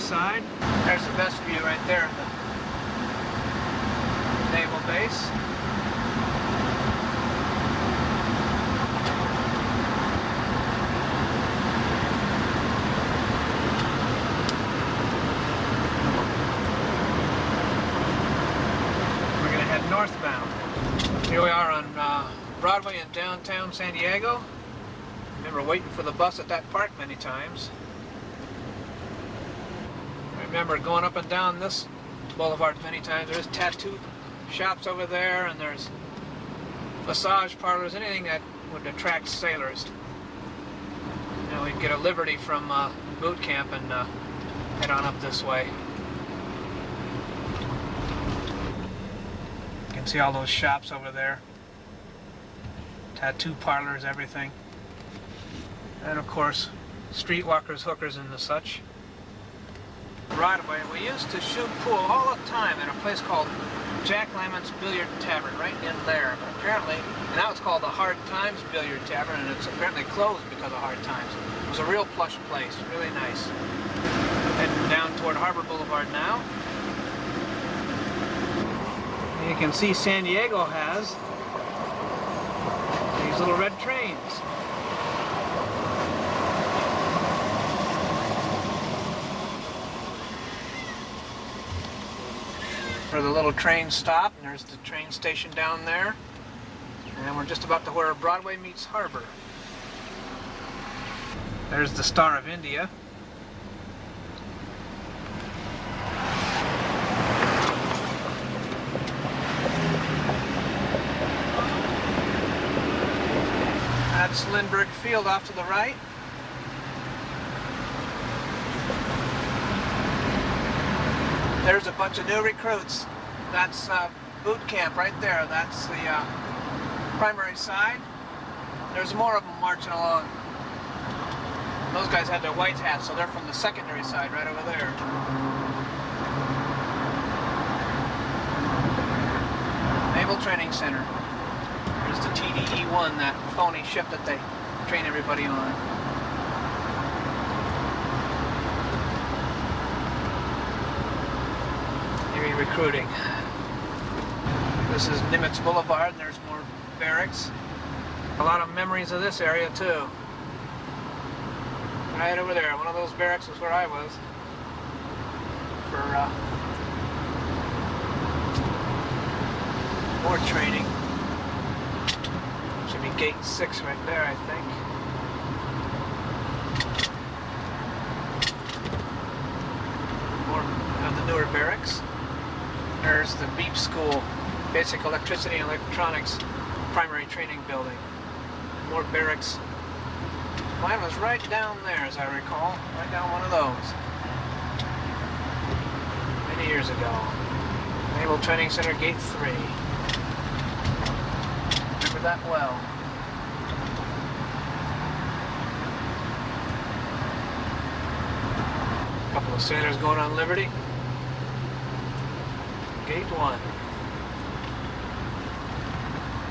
Side. There's the best view right there of the naval base. We're going to head northbound. Here we are on Broadway in downtown San Diego. I remember waiting for the bus at that park many times. Remember going up and down this boulevard many times. There's tattoo shops over there, and there's massage parlors, anything that would attract sailors. You know, we'd get a liberty from boot camp and head on up this way. You can see all those shops over there. Tattoo parlors, everything. And of course, streetwalkers, hookers, and the such. Right away, we used to shoot pool all the time at a place called Jack Lamont's Billiard Tavern, right in there. But apparently, now it's called the Hard Times Billiard Tavern, and it's apparently closed because of hard times. It was a real plush place, really nice. Heading down toward Harbor Boulevard now. You can see San Diego has these little red trains. Where the little trains stop, and there's the train station down there. And we're just about to where Broadway meets Harbor. There's the Star of India. That's Lindbergh Field off to the right. There's a bunch of new recruits. That's boot camp right there. That's the primary side. There's more of them marching along. Those guys had their white hats, so they're from the secondary side right over there. Naval Training Center. There's the TDE-1, that phony ship that they train everybody on. Recruiting. This is Nimitz Boulevard, and there's more barracks. A lot of memories of this area too. Right over there, one of those barracks is where I was for more training. Should be gate 6 right there, I think. More of the newer barracks. There's the BEEP School, Basic Electricity and Electronics Primary Training Building. More barracks. Mine was right down there, as I recall. Right down one of those. Many years ago. Naval Training Center, Gate 3. Remember that well. A couple of sailors going on liberty. Gate 1.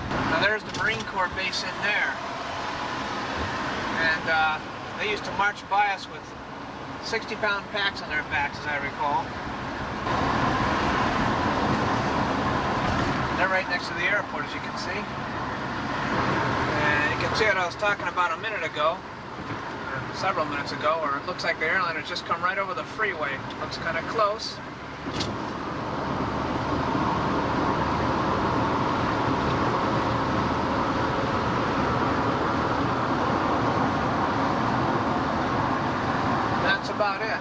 Now there's the Marine Corps base in there. And they used to march by us with 60-pound packs on their backs, as I recall. They're right next to the airport, as you can see. And you can see what I was talking about a minute ago, or several minutes ago, where it looks like the airliner's just come right over the freeway. Looks kind of close. That's about it.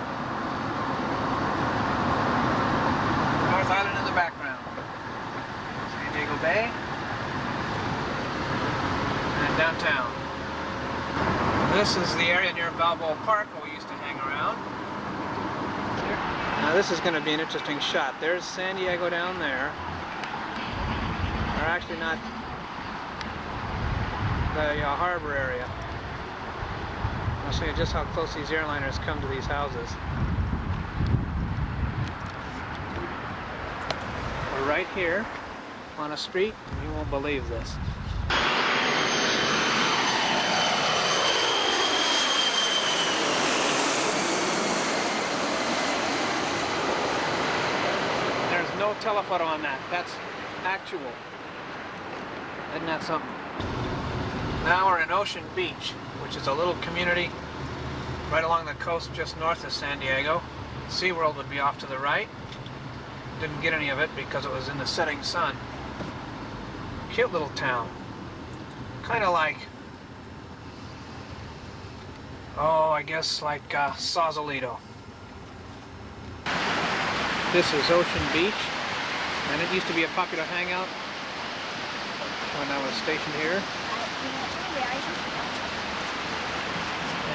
North Island in the background. San Diego Bay. And downtown. This is the area near Balboa Park where we used to hang around. Now this is going to be an interesting shot. There's San Diego down there. Or actually not the harbor area. I'll show you just how close these airliners come to these houses. We're right here on a street, and you won't believe this. There's no telephoto on that. That's actual. Isn't that something? Now we're in Ocean Beach, which is a little community right along the coast just north of San Diego. SeaWorld would be off to the right. Didn't get any of it because it was in the setting sun. Cute little town. Kind of like, oh, I guess like Sausalito. This is Ocean Beach, and it used to be a popular hangout when I was stationed here.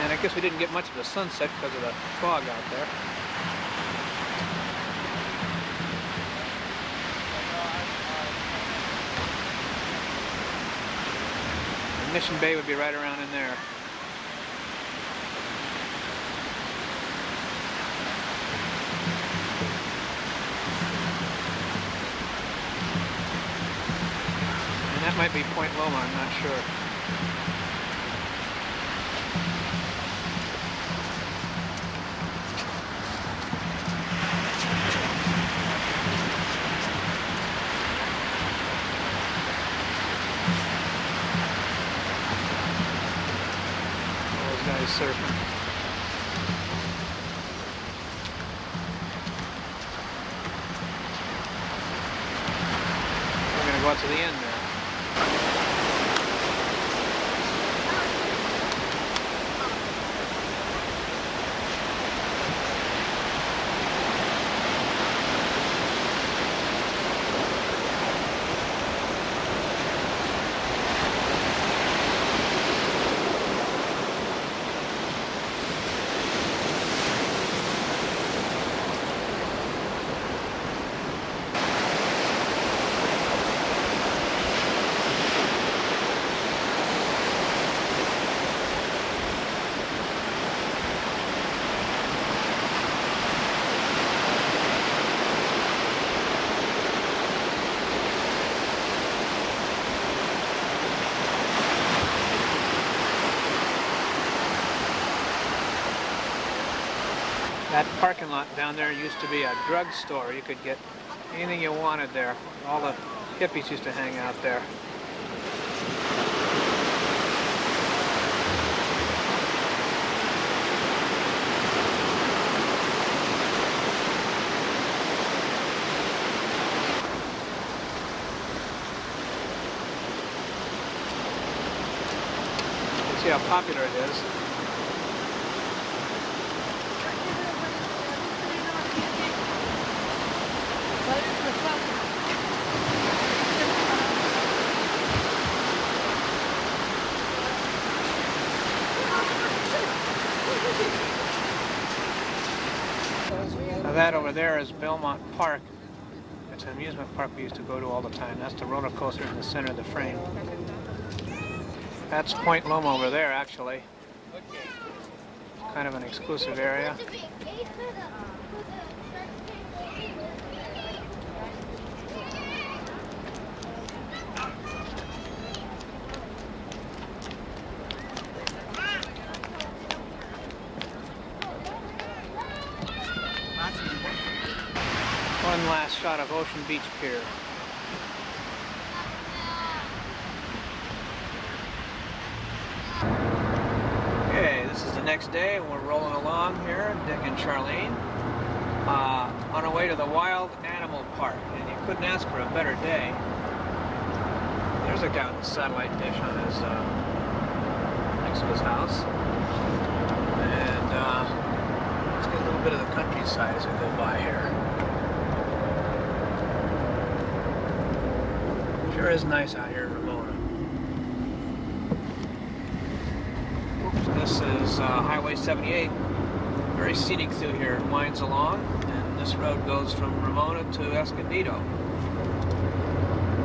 And I guess we didn't get much of the sunset because of the fog out there. And Mission Bay would be right around in there. And that might be Point Loma, I'm not sure. Surfing. We're going to go out to the end now. That parking lot down there used to be a drugstore. You could get anything you wanted there. All the hippies used to hang out there. You see how popular it is. Now that over there is Belmont Park. It's an amusement park we used to go to all the time. That's the roller coaster in the center of the frame. That's Point Loma over there, actually. Kind of an exclusive area. One last shot of Ocean Beach Pier. Okay, this is the next day and we're rolling along here, Dick and Charlene, on our way to the Wild Animal Park, and you couldn't ask for a better day. There's a guy with a satellite dish on his, next to his house, and let's get a little bit of the countryside as we go by here. Sure is nice out here in Ramona. This is Highway 78, very scenic through here. It winds along, and this road goes from Ramona to Escondido.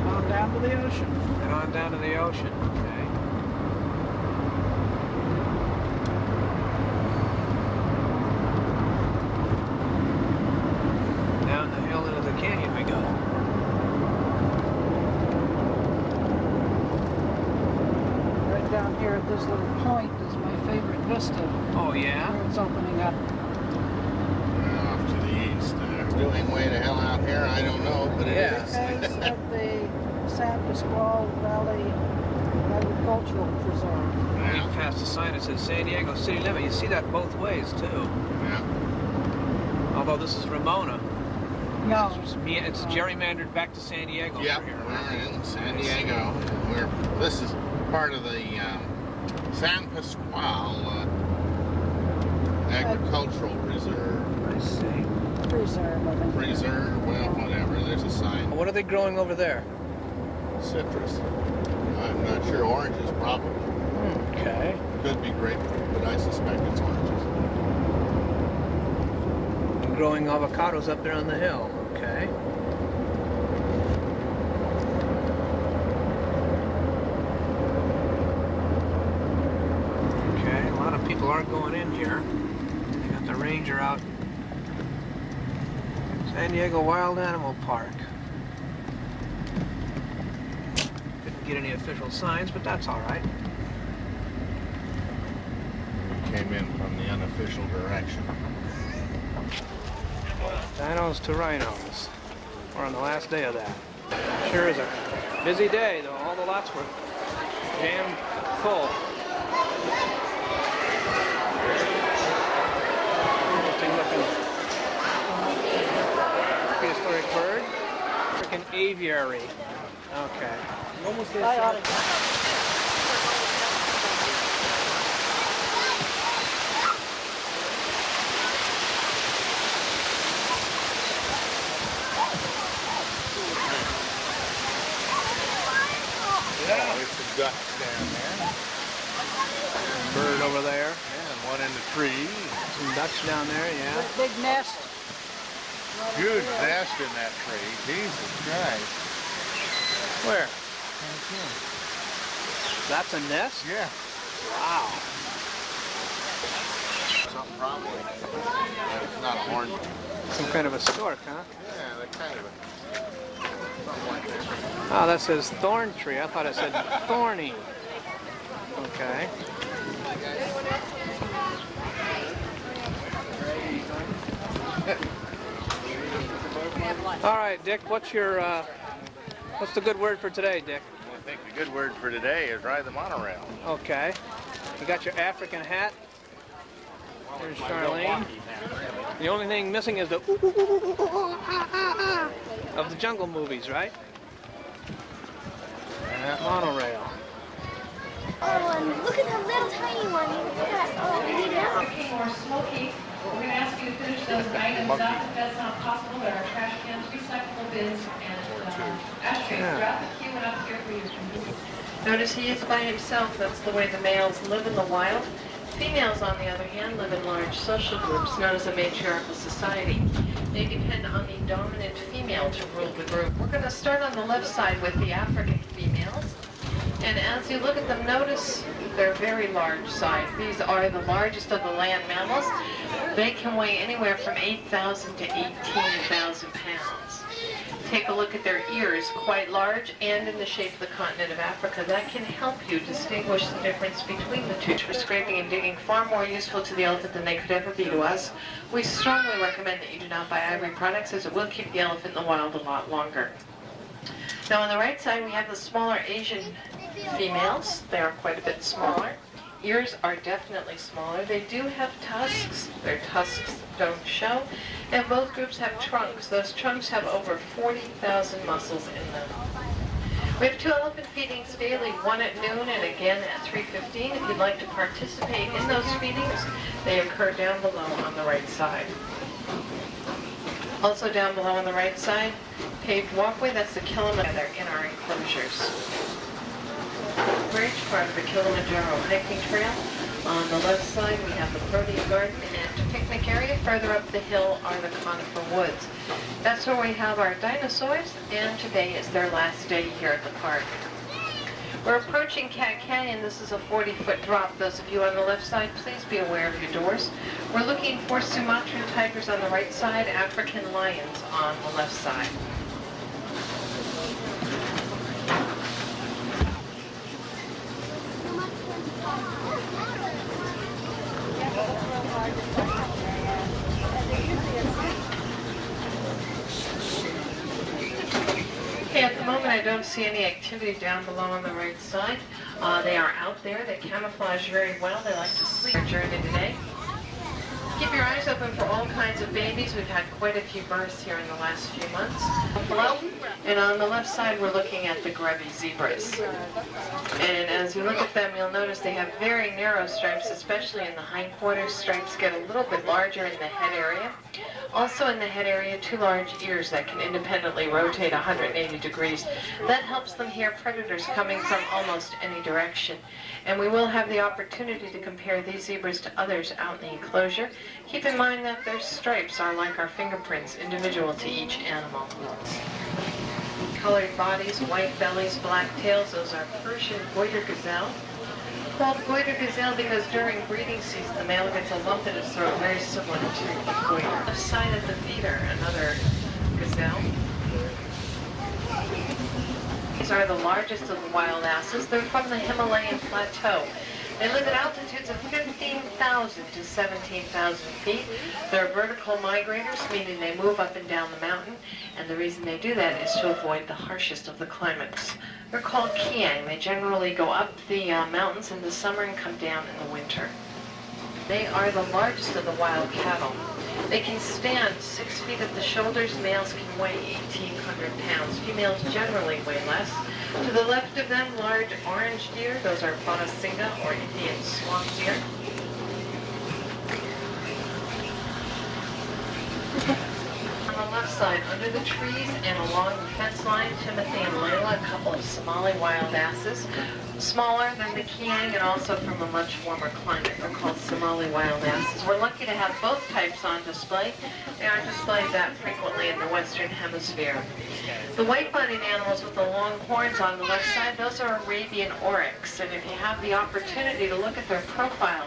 On down to the ocean. And on down to the ocean, okay. Down the hill into the canyon we go. Right down here at this little point is my favorite vista. Oh yeah? Where it's opening up. Off to the east. Doing way the hell out here, I don't know, but it Yeah. is. It's at the San Pasquale Valley Agricultural Preserve. We Yeah. passed a sign that says San Diego city limit. You see that both ways too. Yeah. Although this is Ramona. No. It's gerrymandered back to San Diego Yep, over here. we're in San Diego. This is part of the San Pasquale Agricultural Reserve. I see. Preserve, I think. Reserve, well, whatever. There's a sign. What are they growing over there? Citrus. I'm not sure. Oranges, probably. Okay. Could be grape, but I suspect it's oranges. And growing avocados up there on the hill. Okay. Okay, a lot of people are going in here. They got the ranger out. San Diego Wild Animal Park. Didn't get any official signs, but that's all right. We came in from the unofficial direction. Dinos to rhinos. We're on the last day of that. Sure is a busy day, though. All the lots were jammed full. Interesting looking prehistoric bird. Freaking aviary. Okay. Yeah, there's some ducks down there. Bird over there. Yeah, and one in the tree. Some ducks down there, yeah. Big nest. Huge nest in that tree. Jesus Christ. Where? That's a nest? Yeah. Wow. Something probably. It's not a horn. Some kind of a stork, huh? Yeah, they're kind of a... Something like that. Oh, that says thorn tree. I thought it said thorny. Okay. All right, Dick. What's the good word for today, Dick? I think the good word for today is ride the monorail. Okay. You got your African hat. There's Charlene. The only thing missing is the of the Jungle movies, right? And that monorail. Oh, and look at that little tiny one. Look at that. Oh, yeah. Okay, more smoky. We're going to ask you to finish those items up. If that's not possible, there are trash cans, recyclable bins, and ashtrays throughout the queue and up here for your convenience. Notice he is by himself. That's the way the males live in the wild. Females, on the other hand, live in large social groups known as a matriarchal society. They depend on the dominant female to rule the group. We're going to start on the left side with the African females. And as you look at them, notice they're very large size. These are the largest of the land mammals. They can weigh anywhere from 8,000 to 18,000 pounds. Take a look at their ears, quite large and in the shape of the continent of Africa. That can help you distinguish the difference between the two. For scraping and digging, far more useful to the elephant than they could ever be to us. We strongly recommend that you do not buy ivory products, as it will keep the elephant in the wild a lot longer. Now on the right side we have the smaller Asian females. They are quite a bit smaller. Ears are definitely smaller. They do have tusks. Their tusks don't show. And both groups have trunks. Those trunks have over 40,000 muscles in them. We have 2 elephant feedings daily, one at noon and again at 3:15. If you'd like to participate in those feedings, they occur down below on the right side. Also down below on the right side, paved walkway, that's the Kilimanjaro in our enclosures. Bridge, part of the Kilimanjaro hiking trail. On the left side we have the Protea Garden and picnic area. Further up the hill are the conifer woods. That's where we have our dinosaurs, and today is their last day here at the park. We're approaching Cat Canyon. This is a 40-foot drop. Those of you on the left side, please be aware of your doors. We're looking for Sumatran tigers on the right side, African lions on the left side. Okay, at the moment I don't see any activity down below on the right side. They are out there. They camouflage very well. They like to sleep their journey today. Keep your eyes open for all kinds of babies. We've had quite a few births here in the last few months. Below, and on the left side we're looking at the grevy zebras. And as you look at them, you'll notice they have very narrow stripes, especially in the hindquarters. Stripes get a little bit larger in the head area. Also in the head area, 2 large ears that can independently rotate 180 degrees. That helps them hear predators coming from almost any direction. And we will have the opportunity to compare these zebras to others out in the enclosure. Keep in mind that their stripes are like our fingerprints, individual to each animal. Colored bodies, white bellies, black tails, those are Persian goiter gazelle. Called goiter gazelle because during breeding season the male gets a lump in his throat very similar to a goiter. Left side of the feeder, another gazelle. These are the largest of the wild asses. They're from the Himalayan plateau. They live at altitudes of 15,000 to 17,000 feet. They're vertical migrators, meaning they move up and down the mountain, and the reason they do that is to avoid the harshest of the climates. They're called kiang. They generally go up the mountains in the summer and come down in the winter. They are the largest of the wild cattle. They can stand 6 feet at the shoulders. Males can weigh 1,800 pounds. Females generally weigh less. To the left of them, large orange deer. Those are Bonasinga or Indian swamp deer. On the left side, under the trees and along the fence line, Timothy and Layla, a couple of Somali wild asses. Smaller than the Kiang and also from a much warmer climate. They're called Somali wild asses. We're lucky to have both types on display. They aren't displayed that frequently in the Western Hemisphere. The white-bodied animals with the long horns on the left side, those are Arabian oryx. And if you have the opportunity to look at their profile,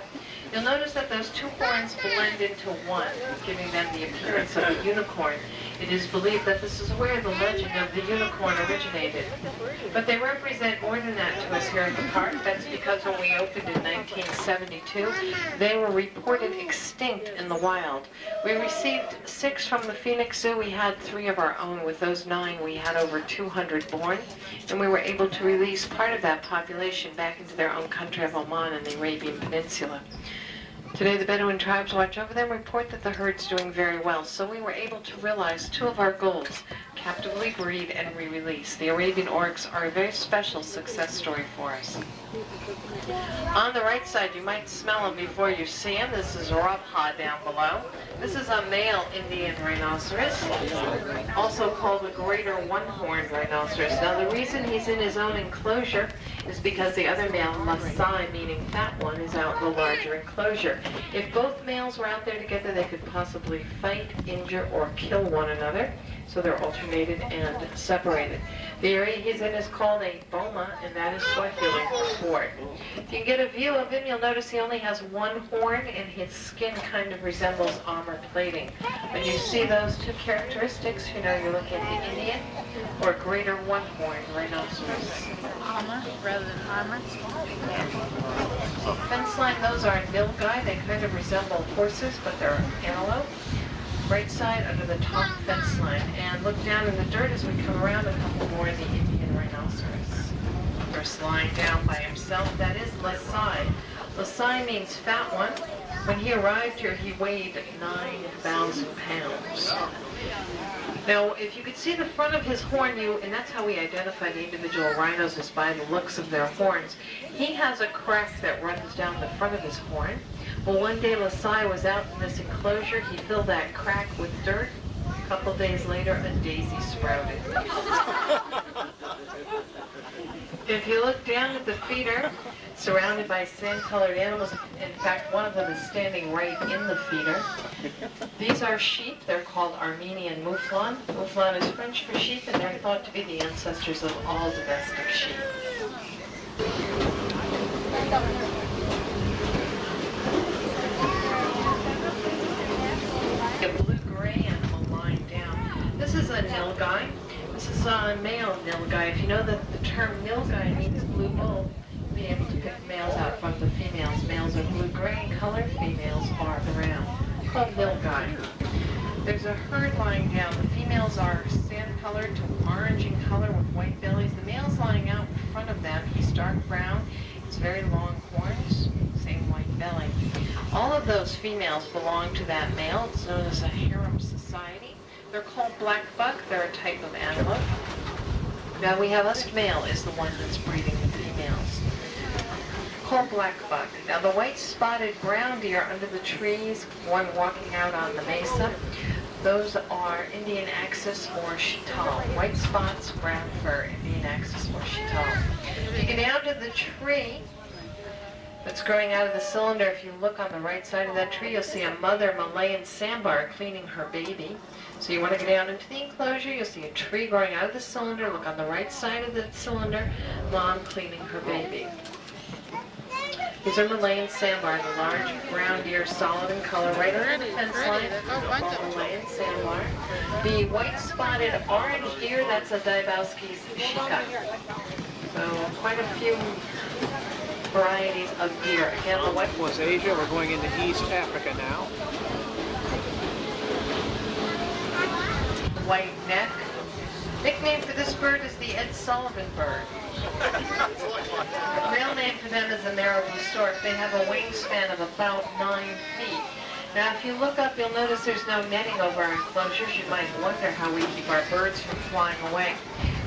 you'll notice that those 2 horns blend into one, giving them the appearance of a unicorn. It is believed that this is where the legend of the unicorn originated. But they represent more than that to us here at the park. That's because when we opened in 1972, they were reported extinct in the wild. We received 6 from the Phoenix Zoo. We had 3 of our own. With those 9, we had over 200 born. And we were able to release part of that population back into their own country of Oman and the Arabian Peninsula. Today, the Bedouin tribes watch over them, report that the herd's doing very well, so we were able to realize 2 of our goals, captively breed and re-release. The Arabian oryx are a very special success story for us. On the right side, you might smell him before you see him. This is Rabha down below. This is a male Indian rhinoceros, also called a greater one-horned rhinoceros. Now, the reason he's in his own enclosure is because the other male, Masai, meaning fat one, is out in the larger enclosure. If both males were out there together, they could possibly fight, injure, or kill one another. So they're alternated and separated. The area he's in is called a boma, and that is Swahili for fort. If you can get a view of him, you'll notice he only has one horn, and his skin kind of resembles armor plating. When you see those two characteristics, you know you're looking at the Indian or greater one-horned rhinoceros. Armor rather than armor. Fence line, those are nilgai. They kind of resemble horses, but they're antelope. Right side under the top fence line, and look down in the dirt as we come around a couple more of the Indian rhinoceros. First lying down by himself, that is Lasai. Lasai means fat one. When he arrived here, he weighed 9,000 pounds. Now, if you could see the front of his horn, and that's how we identify the individual rhinos, is by the looks of their horns. He has a crack that runs down the front of his horn. Well, one day Lasai was out in this enclosure. He filled that crack with dirt. A couple days later, a daisy sprouted. If you look down at the feeder, surrounded by sand-colored animals, in fact, one of them is standing right in the feeder. These are sheep. They're called Armenian mouflon. Mouflon is French for sheep, and they're thought to be the ancestors of all domestic sheep. A blue-gray animal lying down. This is a nilgai. This is a male nilgai. If you know that the term nilgai means blue bull, you'll be able to pick males out from the females. Males are blue-gray in color, females are brown. Called nilgai. There's a herd lying down. The females are sand-colored to orange in color with white bellies. The male's lying out in front of them. He's dark brown. It's very long horns, same white belly. All of those females belong to that male. It's known as a harem society. They're called black buck. They're a type of antelope. Now we have us male is the one that's breeding the females. Called black buck. Now the white spotted brown deer under the trees, one walking out on the mesa, those are Indian axis or chital. White spots, brown fur, Indian axis or chital. If you get down to the tree that's growing out of the cylinder, if you look on the right side of that tree, you'll see a mother Malayan sandbar cleaning her baby. So you want to go down into the enclosure, you'll see a tree growing out of the cylinder. Look on the right side of the cylinder, mom cleaning her baby. These are Malayan sandbar, the large brown deer, solid in color, right under the fence line. Malayan sandbar. The white spotted orange deer, that's a Daibowski's shika. So quite a few varieties of deer. Again, the white Was Asia. We're going into East Africa now. white neck. Nickname for this bird is the Ed Sullivan bird. The real name for them is a Malibu stork. They have a wingspan of about 9 feet. Now, if you look up, you'll notice there's no netting over our enclosures. You might wonder how we keep our birds from flying away.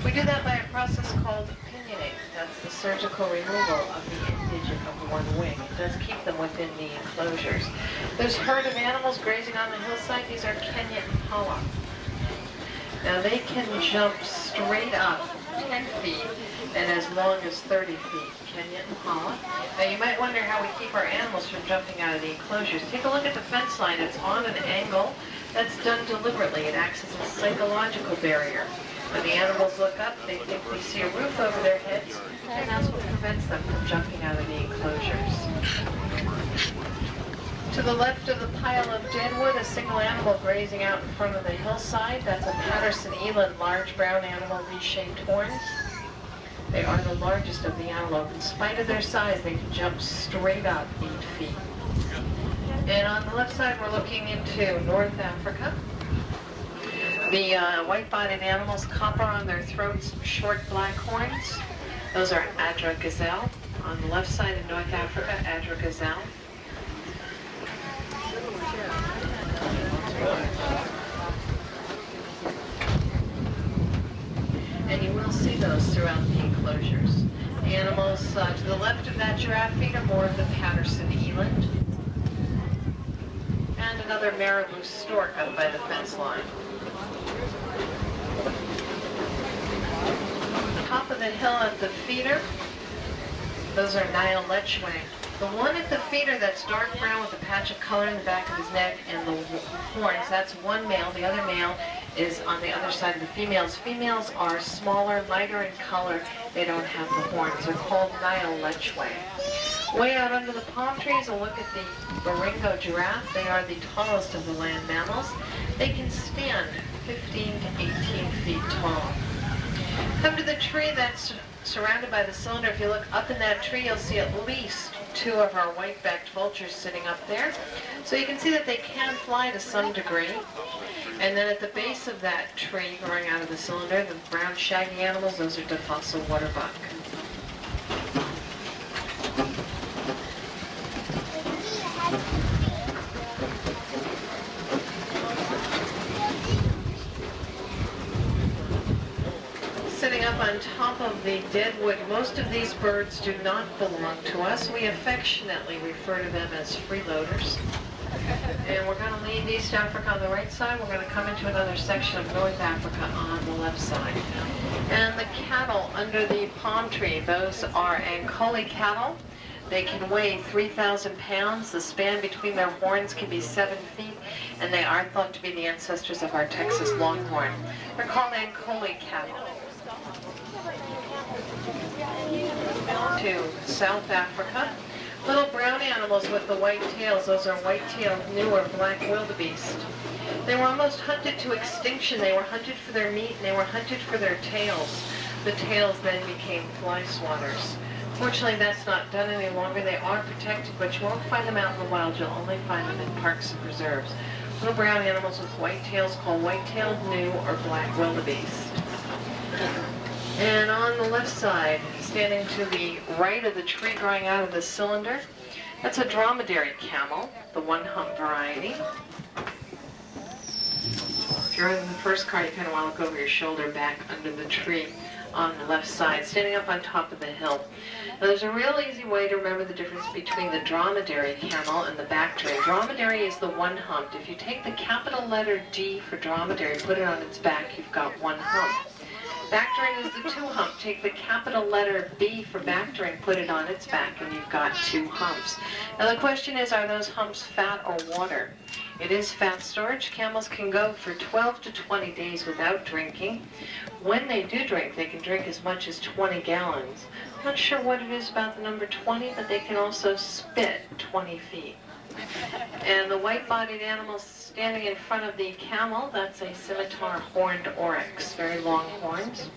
We do that by a process called pinioning. That's the surgical removal of the indigent of one wing. It does keep them within the enclosures. There's a herd of animals grazing on the hillside. These are Kenya impala. Now, they can jump straight up 10 feet and as long as 30 feet. Kenya impala. Now, you might wonder how we keep our animals from jumping out of the enclosures. Take a look at the fence line. It's on an angle. That's done deliberately. It acts as a psychological barrier. When the animals look up, they think they see a roof over their heads, and that's what prevents them from jumping out of the enclosures. To the left of the pile of dead wood, a single animal grazing out in front of the hillside. That's a Patterson eland, large brown animal, V-shaped horns. They are the largest of the antelope. In spite of their size, they can jump straight up 8 feet. And on the left side, we're looking into North Africa. The white-bodied animals, copper on their throats, short black horns. Those are Adra gazelle. On the left side in North Africa, Adra gazelle. we'll see those throughout the enclosures. The animals to the left of that giraffe feed are more of the Patterson eland. And another Malibu stork up by the fence line. Top of the hill at the feeder, those are Nile Lechway. The one at the feeder that's dark brown with a patch of color in the back of his neck and the horns, that's one male. The other male is on the other side of the females. Females are smaller, lighter in color. They don't have the horns. They're called Nile Lechway. Way out under the palm trees, a look at the Baringo giraffe. They are the tallest of the land mammals. They can stand 15 to 18 feet tall. Come to the tree that's surrounded by the cylinder. If you look up in that tree, you'll see at least 2 of our white-backed vultures sitting up there. So you can see that they can fly to some degree. And then at the base of that tree, growing out of the cylinder, the brown shaggy animals, those are the fossil waterbuck. Sitting up on top of the deadwood, most of these birds do not belong to us. We affectionately refer to them as freeloaders. And we're going to leave East Africa on the right side. We're going to come into another section of North Africa on the left side. And the cattle under the palm tree, those are Ankole cattle. They can weigh 3,000 pounds. The span between their horns can be 7 feet, and they are thought to be the ancestors of our Texas longhorn. They're called Ankole cattle. To South Africa. Little brown animals with the white tails, those are white-tailed gnu or black wildebeest. They were almost hunted to extinction. They were hunted for their meat and they were hunted for their tails. The tails then became fly swatters. Fortunately, that's not done any longer. They are protected, but you won't find them out in the wild. You'll only find them in parks and preserves. Little brown animals with white tails called white-tailed gnu or black wildebeest. And on the left side, standing to the right of the tree growing out of the cylinder, that's a dromedary camel, the one-hump variety. If you're in the first car, you kind of want to look over your shoulder back under the tree on the left side, standing up on top of the hill. Now, there's a real easy way to remember the difference between the dromedary camel and the Bactrian. Dromedary is the one-humped. If you take the capital letter D for dromedary, put it on its back, you've got one hump. Bactrian is the two-hump. Take the capital letter B for Bactrian, put it on its back, and you've got 2 humps. Now the question is, are those humps fat or water? It is fat storage. Camels can go for 12 to 20 days without drinking. When they do drink, they can drink as much as 20 gallons. I'm not sure what it is about the number 20, but they can also spit 20 feet. And the white-bodied animal standing in front of the camel, that's a scimitar horned oryx, very long horns.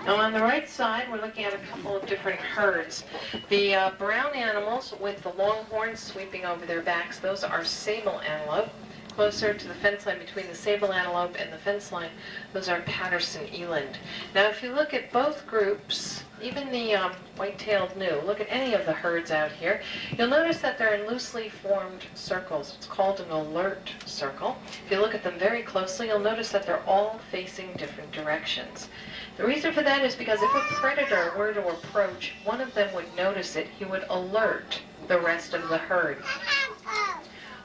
Now on the right side, we're looking at a couple of different herds. The brown animals with the long horns sweeping over their backs, those are sable antelope. Closer to the fence line between the sable antelope and the fence line, those are Patterson eland. Now if you look at both groups, even the white-tailed gnu, look at any of the herds out here, you'll notice that they're in loosely formed circles. It's called an alert circle. If you look at them very closely, you'll notice that they're all facing different directions. The reason for that is because if a predator were to approach, one of them would notice it. He would alert the rest of the herd.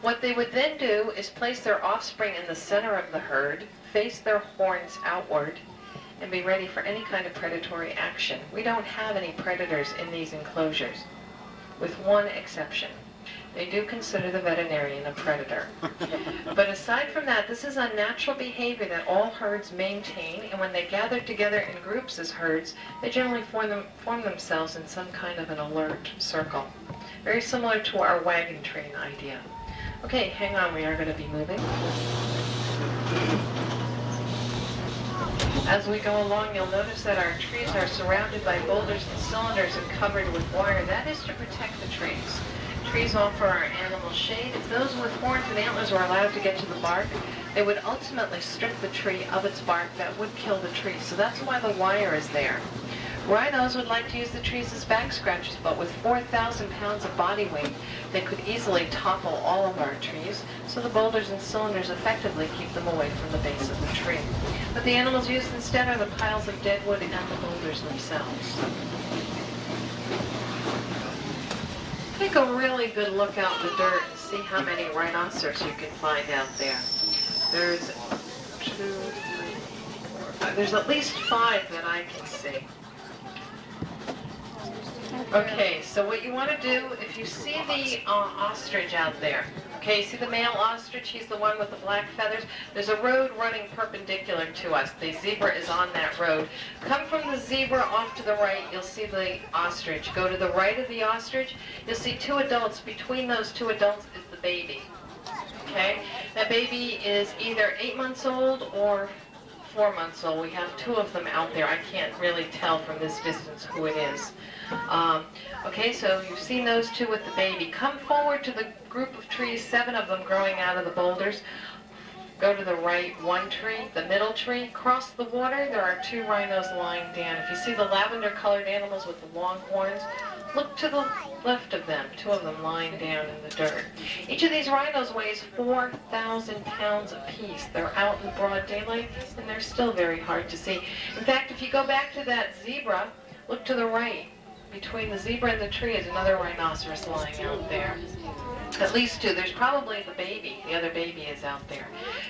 What they would then do is place their offspring in the center of the herd, face their horns outward, and be ready for any kind of predatory action. We don't have any predators in these enclosures, with one exception. They do consider the veterinarian a predator. But aside from that, this is unnatural behavior that all herds maintain, and when they gather together in groups as herds, they generally form themselves in some kind of an alert circle. Very similar to our wagon train idea. Okay, hang on, we are going to be moving. As we go along, you'll notice that our trees are surrounded by boulders and cylinders and covered with wire. That is to protect the trees. Trees offer our animals shade. If those with horns and antlers were allowed to get to the bark, they would ultimately strip the tree of its bark. That would kill the tree. So that's why the wire is there. Rhinos would like to use the trees as back scratchers, but with 4,000 pounds of body weight, they could easily topple all of our trees, so the boulders and cylinders effectively keep them away from the base of the tree. But the animals used instead are the piles of dead wood and the boulders themselves. Take a really good look out in the dirt and see how many rhinoceros you can find out there. There's 2, 3, 4, 5. There's at least 5 that I can see. Okay, so what you want to do, if you see the ostrich out there, okay, you see the male ostrich, he's the one with the black feathers. There's a road running perpendicular to us. The zebra is on that road. Come from the zebra off to the right, you'll see the ostrich. Go to the right of the ostrich, you'll see 2 adults. Between those 2 adults is the baby. Okay, that baby is either 8 months old or 4 months old. We have 2 of them out there. I can't really tell from this distance who it is. Okay, so you've seen those 2 with the baby. Come forward to the group of trees, 7 of them growing out of the boulders. Go to the right, 1 tree, the middle tree. Cross the water, there are 2 rhinos lying down. If you see the lavender-colored animals with the long horns, look to the left of them, 2 of them lying down in the dirt. Each of these rhinos weighs 4,000 pounds apiece. They're out in broad daylight, and they're still very hard to see. In fact, if you go back to that zebra, look to the right. Between the zebra and the tree is another rhinoceros lying out there. At least 2. There's probably the baby. The other baby is out there.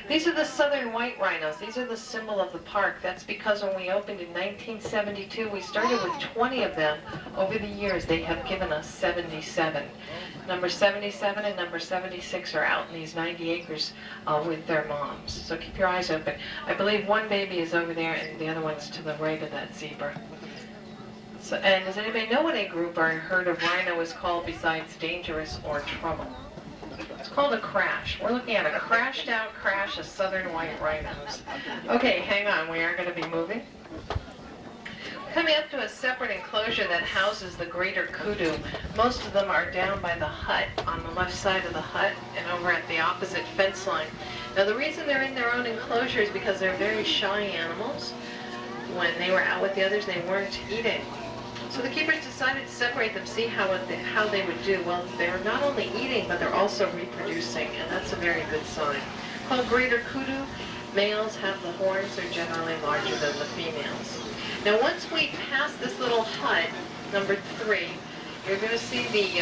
These are the southern white rhinos. These are the symbol of the park. That's because when we opened in 1972, we started with 20 of them. Over the years, they have given us 77. Number 77 and number 76 are out in these 90 acres with their moms. So keep your eyes open. I believe 1 baby is over there and the other one's to the right of that zebra. So, and does anybody know what a group or a herd of rhino is called besides dangerous or trouble? It's called a crash. We're looking at a crashed out crash of southern white rhinos. Okay, hang on, we are going to be moving. Coming up to a separate enclosure that houses the greater kudu. Most of them are down by the hut, on the left side of the hut, and over at the opposite fence line. Now the reason they're in their own enclosure is because they're very shy animals. When they were out with the others, they weren't eating. So the keepers decided to separate them, see how they would do. Well, they're not only eating, but they're also reproducing, and that's a very good sign. Called greater kudu, males have the horns, they're generally larger than the females. Now once we pass this little hut, number 3, you're going to see the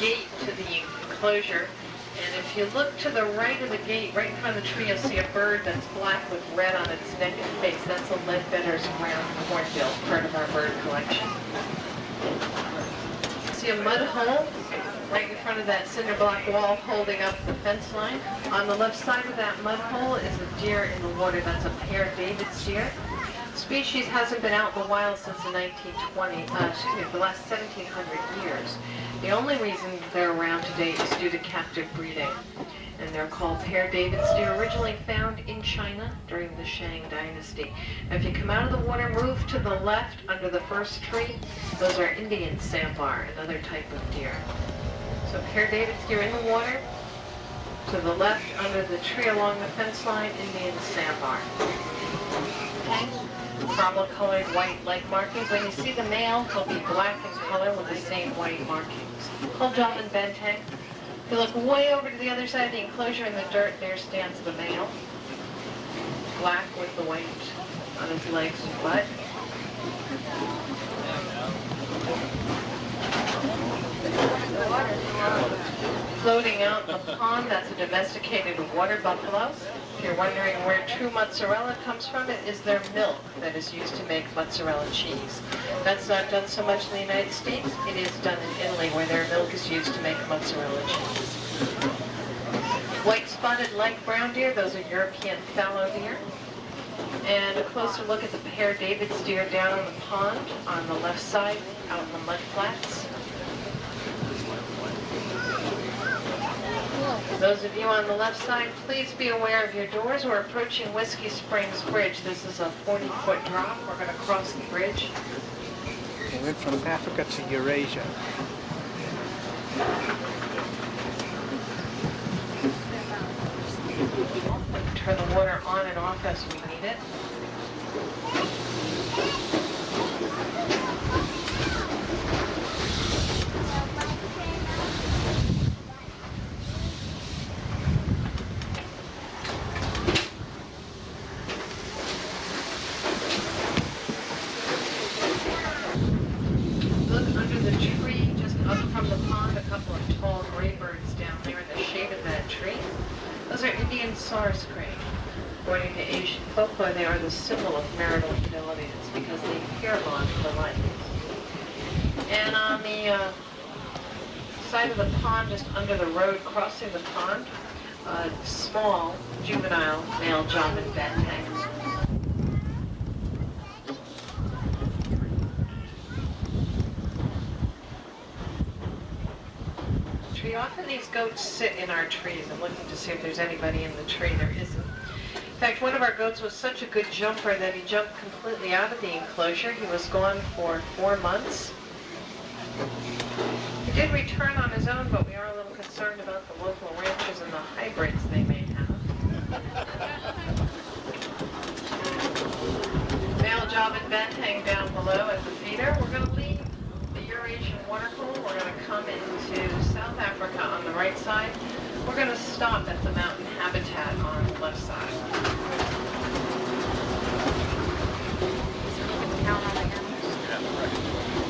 gate to the enclosure. And if you look to the right of the gate, right in front of the tree, you'll see a bird that's black with red on its neck and face. That's a Leadbetter's ground hornbill, part of our bird collection. See a mud hole right in front of that cinder block wall holding up the fence line. On the left side of that mud hole is a deer in the water. That's a pair David's deer. Species hasn't been out in the wild since the the last 1700 years. The only reason they're around today is due to captive breeding. And they're called pear David's deer, originally found in China during the Shang Dynasty. Now, if you come out of the water, move to the left under the first tree. Those are Indian sambar, another type of deer. So pear David's deer in the water. To the left under the tree along the fence line, Indian sambar. Caramel-colored white leg markings. When you see the male, he'll be black in color with the same white markings. Called Jolman Benteng. If you look way over to the other side of the enclosure in the dirt, there stands the male. Black with the white on his legs and butt. Floating out in the pond, that's a domesticated water buffalo. If you're wondering where true mozzarella comes from, it is their milk that is used to make mozzarella cheese. That's not done so much in the United States. It is done in Italy, where their milk is used to make mozzarella cheese. White spotted light brown deer, those are European fallow deer. And a closer look at the pear David's deer down in the pond on the left side, out in the mud flats. Those of you on the left side, please be aware of your doors. We're approaching Whiskey Springs Bridge. This is a 40-foot drop. We're going to cross the bridge. We went from Africa to Eurasia. Turn the water on and off as we need it. from the pond a couple of tall gray birds down there in the shade of that tree. Those are Indian source crane. According to Asian folklore, they are the symbol of marital fidelity. It's because they pair bond for life. And on the side of the pond, just under the road crossing the pond, a small juvenile male Javan banteng. Often these goats sit in our trees. I'm looking to see if there's anybody in the tree. There isn't. In fact, one of our goats was such a good jumper that he jumped completely out of the enclosure. He was gone for 4 months. He did return on his own, but we are a little concerned about the local ranchers and the hybrids they may have. Male Javan banteng down below at the feeder. We're going to leave the Eurasian waterhole. We're going to come into South Africa on the right side. We're going to stop at the mountain habitat on the left side.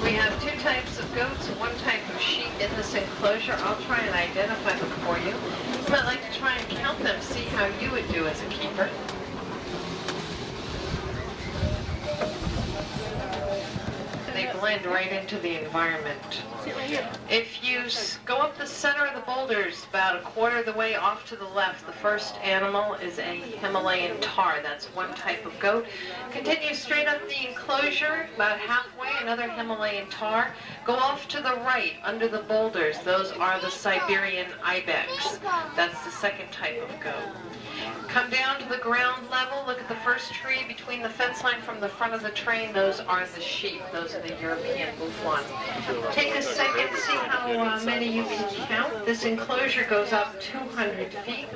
We have 2 types of goats and 1 type of sheep in this enclosure. I'll try and identify them for you. You might like to try and count them, see how you would do as a keeper. They blend right into the environment. If you go up the center of the boulders, about a quarter of the way off to the left, the first animal is a Himalayan tar. That's 1 type of goat. Continue straight up the enclosure, about halfway, another Himalayan tar. Go off to the right, under the boulders. Those are the Siberian ibex. That's the 2nd type of goat. Come down to the ground level, look at the first tree between the fence line from the front of the train. Those are the sheep. Those are the European buffon. Take a second, see how many you can count. This enclosure goes up 200 feet.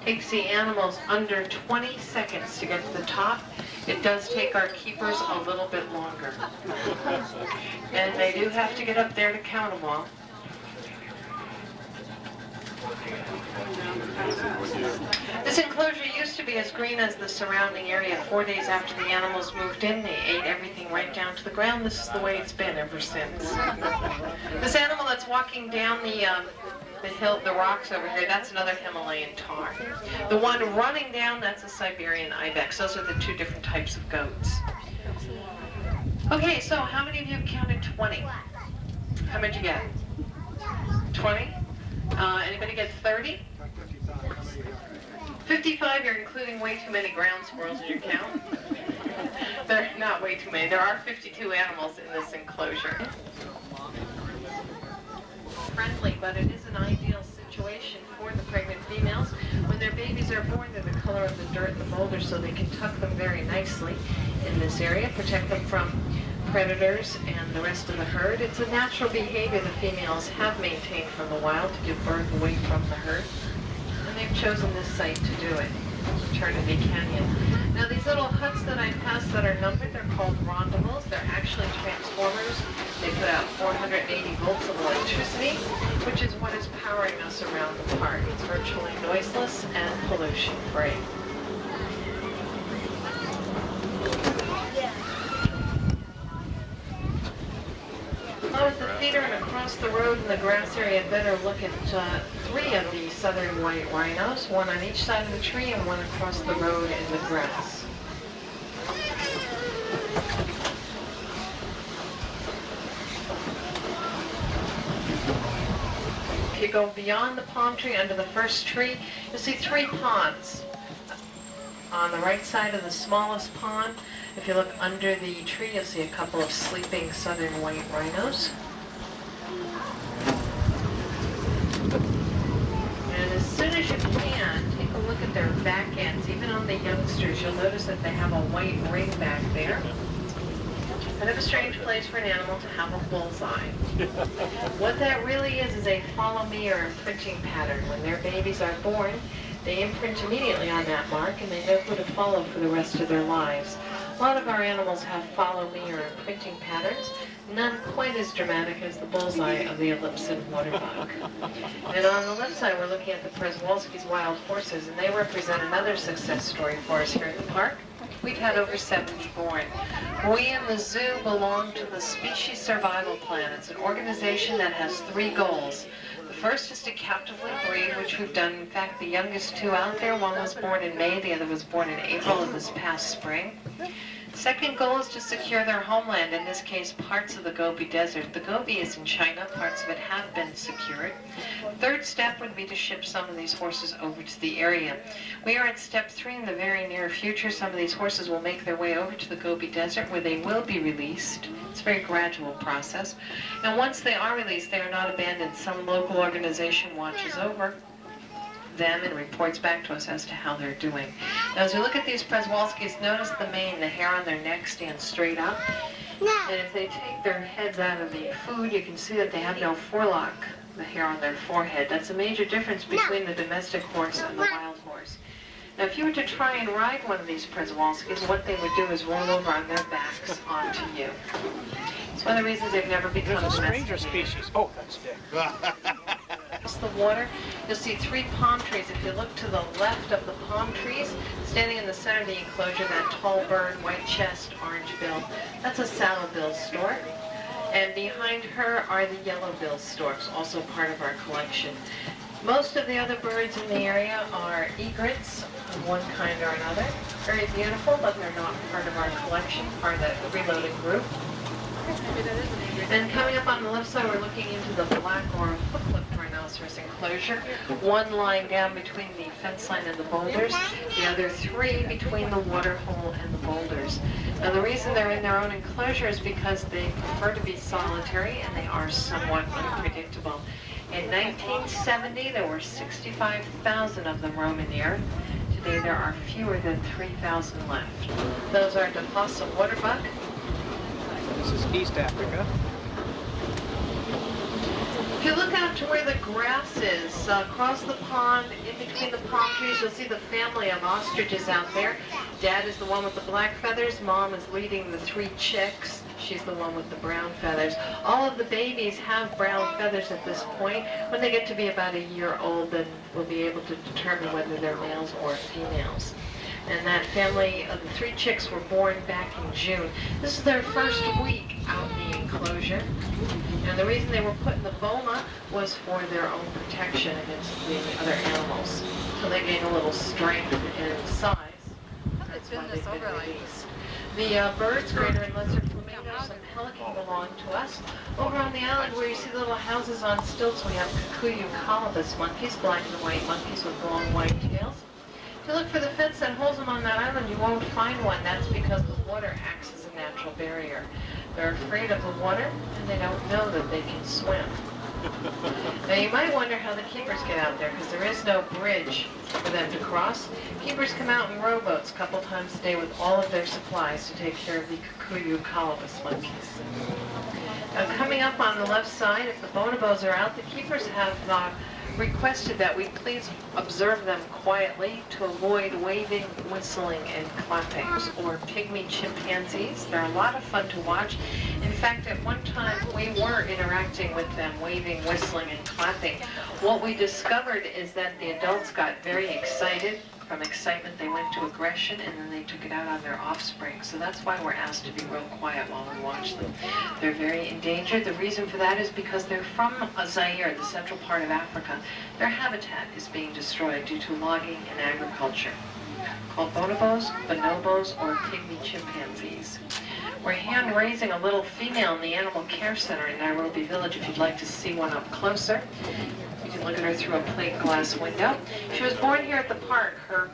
Takes the animals under 20 seconds to get to the top. It does take our keepers a little bit longer. And they do have to get up there to count them all. This enclosure used to be as green as the surrounding area. 4 days after the animals moved in, they ate everything right down to the ground. This is the way it's been ever since. This animal that's walking down the hill, the rocks over here, that's another Himalayan tar. The one running down, that's a Siberian ibex. Those are the 2 different types of goats. Okay, so how many of you counted 20? How many did you get? 20? Anybody get 30? 55, you're including way too many ground squirrels in your count. They're not way too many. There are 52 animals in this enclosure. Friendly, but it is an ideal situation for the pregnant females. When their babies are born, they're the color of the dirt and the boulders, so they can tuck them very nicely in this area, protect them from predators and the rest of the herd. It's a natural behavior the females have maintained from the wild to give birth away from the herd. And they've chosen this site to do it, Eternity Canyon. Now these little huts that I passed that are numbered, they're called rondavels. They're actually transformers. They put out 480 volts of electricity, which is what is powering us around the park. It's virtually noiseless and pollution-free. With the feeder and across the road in the grass area, better look at 3 of the southern white rhinos, 1 on each side of the tree and 1 across the road in the grass. If you go beyond the palm tree, under the first tree, you'll see 3 ponds. On the right side of the smallest pond, if you look under the tree, you'll see a couple of sleeping southern white rhinos. And as soon as you can, take a look at their back ends. Even on the youngsters, you'll notice that they have a white ring back there. Kind of a strange place for an animal to have a bullseye. What that really is a follow me or imprinting pattern. When their babies are born, they imprint immediately on that mark and they know who to follow for the rest of their lives. A lot of our animals have follow me or imprinting patterns, none quite as dramatic as the bullseye of the Ellipsin waterbug. And on the left side, we're looking at the Przewalski's wild horses, and they represent another success story for us here at the park. We've had over 70 born. We in the zoo belong to the Species Survival Plan. It's an organization that has 3 goals. The first is to captively breed, which we've done. In fact, the youngest 2 out there, one was born in May, the other was born in April of this past spring. Second goal is to secure their homeland, in this case parts of the Gobi Desert. The Gobi is in China, parts of it have been secured. Third step would be to ship some of these horses over to the area. We are at step 3 in the very near future. Some of these horses will make their way over to the Gobi Desert where they will be released. It's a very gradual process. And once they are released, they are not abandoned. Some local organization watches over them and reports back to us as to how they're doing. Now, as we look at these Przewalskis, notice the mane, the hair on their neck stands straight up. And if they take their heads out of the food, you can see that they have no forelock, the hair on their forehead. That's a major difference between the domestic horse and the wild horse. Now, if you were to try and ride one of these Przewalskis, what they would do is roll over on their backs onto you. It's one of the reasons they've never become There's a domesticated. stranger species. Oh, that's Dick. Across the water, you'll see 3 palm trees. If you look to the left of the palm trees, standing in the center of the enclosure, that tall bird, white chest, orange bill, that's a sallow-billed stork. And behind her are the yellow-billed storks, also part of our collection. Most of the other birds in the area are egrets of one kind or another. Very beautiful, but they're not part of our collection, part of the reloading group. And coming up on the left side, we're looking into the black or hook-lipped rhinoceros enclosure. 1 lying down between the fence line and the boulders, the other 3 between the water hole and the boulders. Now, the reason they're in their own enclosure is because they prefer to be solitary and they are somewhat unpredictable. In 1970, there were 65,000 of them roaming the earth. Today, there are fewer than 3,000 left. Those are Dafasa waterbuck. This is East Africa. If you look out to where the grass is, across the pond, in between the palm trees, you'll see the family of ostriches out there. Dad is the one with the black feathers. Mom is leading the 3 chicks. She's the one with the brown feathers. All of the babies have brown feathers at this point. When they get to be about a year old, then we'll be able to determine whether they're males or females. And that family of the 3 chicks were born back in June. This is their first week out in the enclosure. And the reason they were put in the boma was for their own protection against the other animals. So they gain a little strength and size. That's why they've been released. The birds, greater and lesser flamingos and pelican, belong to us. Over on the island where you see the little houses on stilts, we have Kikuyu colobus monkeys, black and white monkeys with long white tails. If you look for the fence that holds them on that island, you won't find one. That's because the water acts as a natural barrier. They're afraid of the water, and they don't know that they can swim. Now, you might wonder how the keepers get out there, because there is no bridge for them to cross. Keepers come out in rowboats a couple times a day with all of their supplies to take care of the Kikuyu colobus monkeys. Now, coming up on the left side, if the bonobos are out, the keepers have requested that we please observe them quietly to avoid waving, whistling, and clapping, or pygmy chimpanzees. They're a lot of fun to watch. In fact, at one time, we were interacting with them, waving, whistling, and clapping. What we discovered is that the adults got very excited. From excitement, they went to aggression, and then they took it out on their offspring. So that's why we're asked to be real quiet while we watch them. They're very endangered. The reason for that is because they're from Zaire, the central part of Africa. Their habitat is being destroyed due to logging and agriculture. Called bonobos, bonobos, or pygmy chimpanzees. We're hand-raising a little female in the Animal Care Center in Nairobi Village if you'd like to see one up closer. You can look at her through a plate glass window. She was born here at the park. Her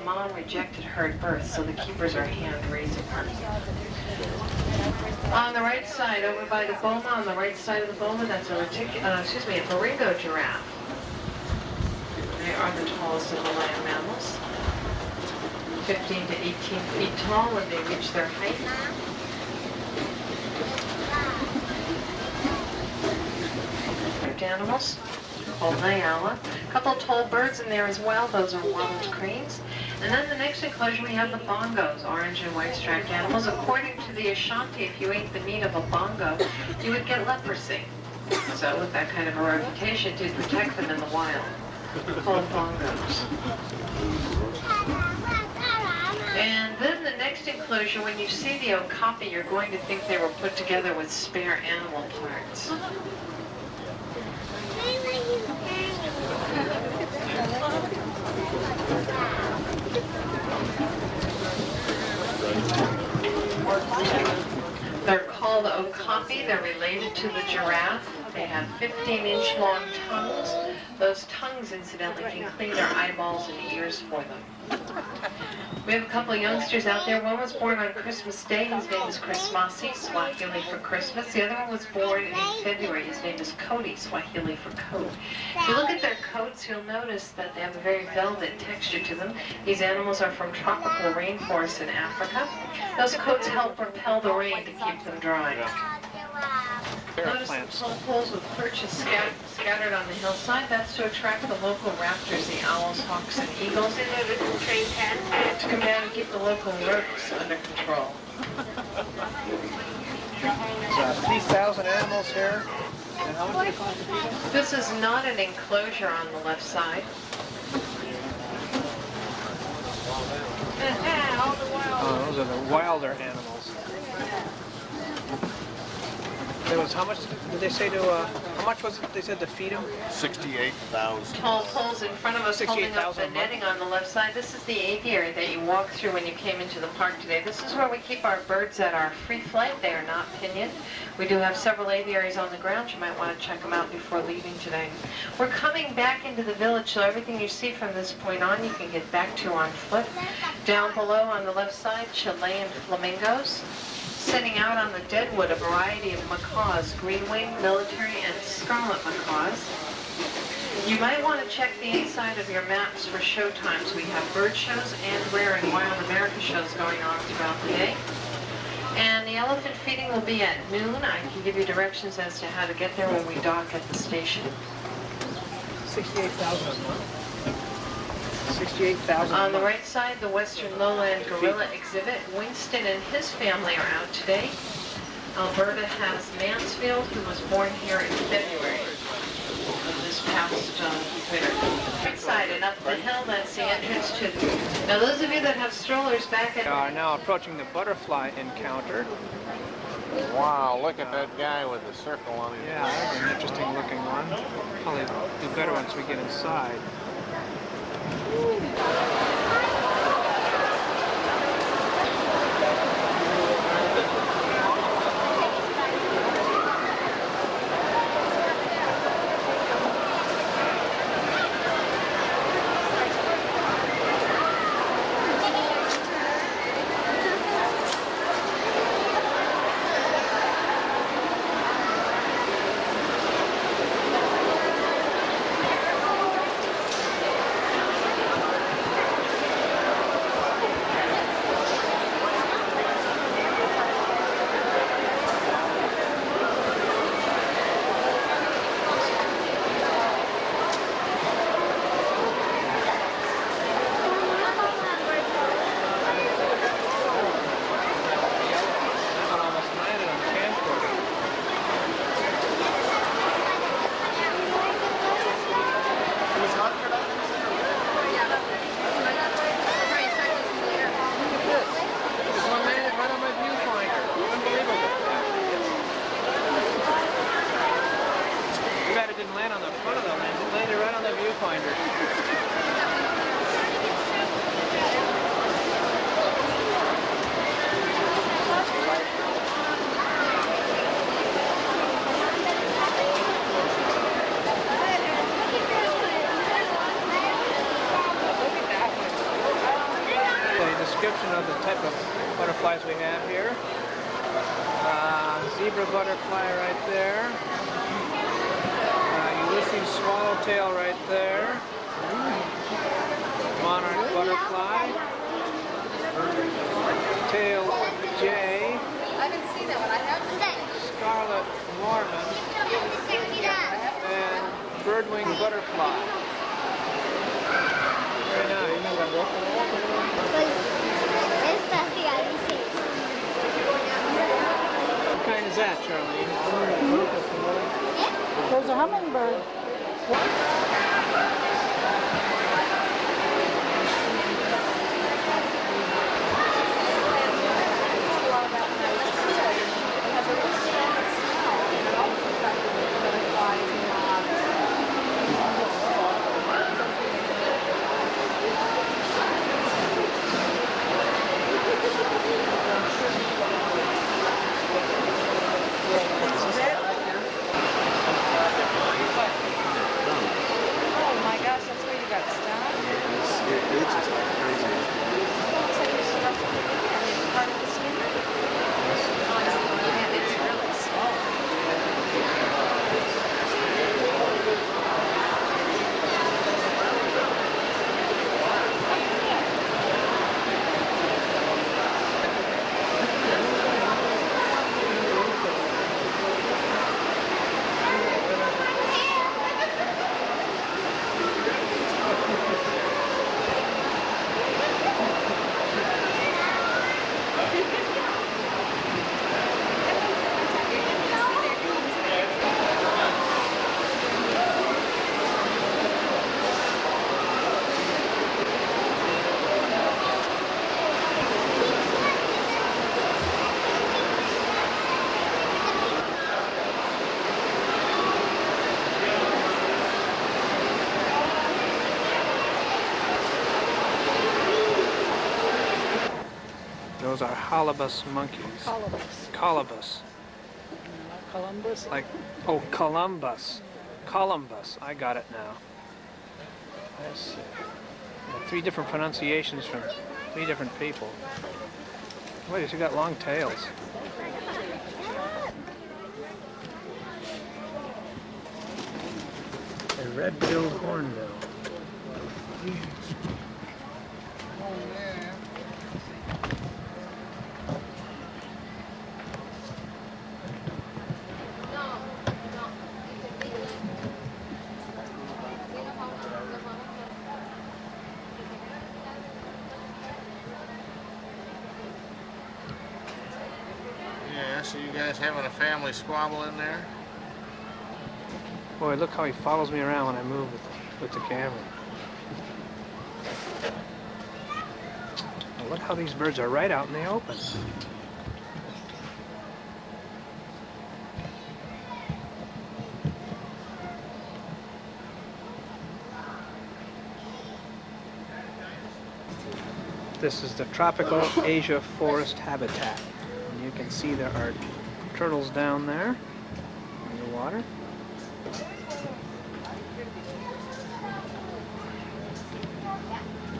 mom rejected her at birth, so the keepers are hand-raising her. On the right side, over by the boma, on the right side of the boma, that's a Baringo giraffe. They are the tallest of the land mammals. 15 to 18 feet tall when they reach their height. Animals called Nyala. A couple of tall birds in there as well. Those are wild cranes. And then the next enclosure we have the bongos, orange and white striped animals. According to the Ashanti, if you ate the meat of a bongo, you would get leprosy. So with that kind of a reputation, to protect them in the wild. Called bongos. And then the next enclosure, when you see the okapi, you're going to think they were put together with spare animal parts. They're called okapi. They're related to the giraffe. They have 15-inch long tongues. Those tongues, incidentally, can clean their eyeballs and ears for them. We have a couple of youngsters out there. One was born on Christmas Day. His name is Christmasi, Swahili for Christmas. The other one was born in February. His name is Cody, Swahili for coat. If you look at their coats, you'll notice that they have a very velvet texture to them. These animals are from tropical rainforests in Africa. Those coats help repel the rain to keep them dry. Notice the tall poles with perches scattered on the hillside. That's to attract the local raptors, the owls, hawks, and eagles, to come down and keep the local rooks under control. There's 3,000 animals here. And how much did it cost to feed them? This is not an enclosure on the left side. Oh, those are the wilder animals. There was how much did they say to how much was it they said to feed them? 68,000. Tall poles in front of us holding up the netting on the left side. This is the aviary that you walked through when you came into the park today. This is where we keep our birds that are free flight. They are not pinioned. We do have several aviaries on the ground. You might want to check them out before leaving today. We're coming back into the village, so everything you see from this point on you can get back to on foot. Down below on the left side, Chilean flamingos. Sitting out on the deadwood, a variety of macaws, green-winged, military, and scarlet macaws. You might want to check the inside of your maps for show times. We have bird shows and rare and wild America shows going on throughout the day. And the elephant feeding will be at noon. I can give you directions as to how to get there when we dock at the station. 68,000 a month. 68,000. On the right side, the Western Lowland Gorilla exhibit. Winston and his family are out today. Alberta has Mansfield, who was born here in February of this past winter. Right side and up the hill, that's the entrance to. Now, those of you that have strollers back at. We are now approaching the butterfly encounter. Wow, look at that guy with the circle on his Yeah, that's an interesting looking one. Probably do better once we get inside. Description of the type of butterflies we have here. Zebra butterfly right there. Ulysses swallowtail right there. Monarch butterfly. Tail jay. I haven't seen that one. I have Scarlet Mormon. And birdwing butterfly. Very nice. What kind is that, Charlie? There's a hummingbird. Those are Holibus monkeys. Colobus. Colobus. Columbus. Like, oh, Columbus. Columbus. I got it now. Let's see. Yeah, 3 different pronunciations from 3 different people. Wait, you got long tails. A red-billed hornbill. Yeah, so you guys having a family squabble in there? Boy, look how he follows me around when I move with the camera. Now look how these birds are right out in the open. This is the tropical Asia forest habitat. And you can see there are turtles down there in the water.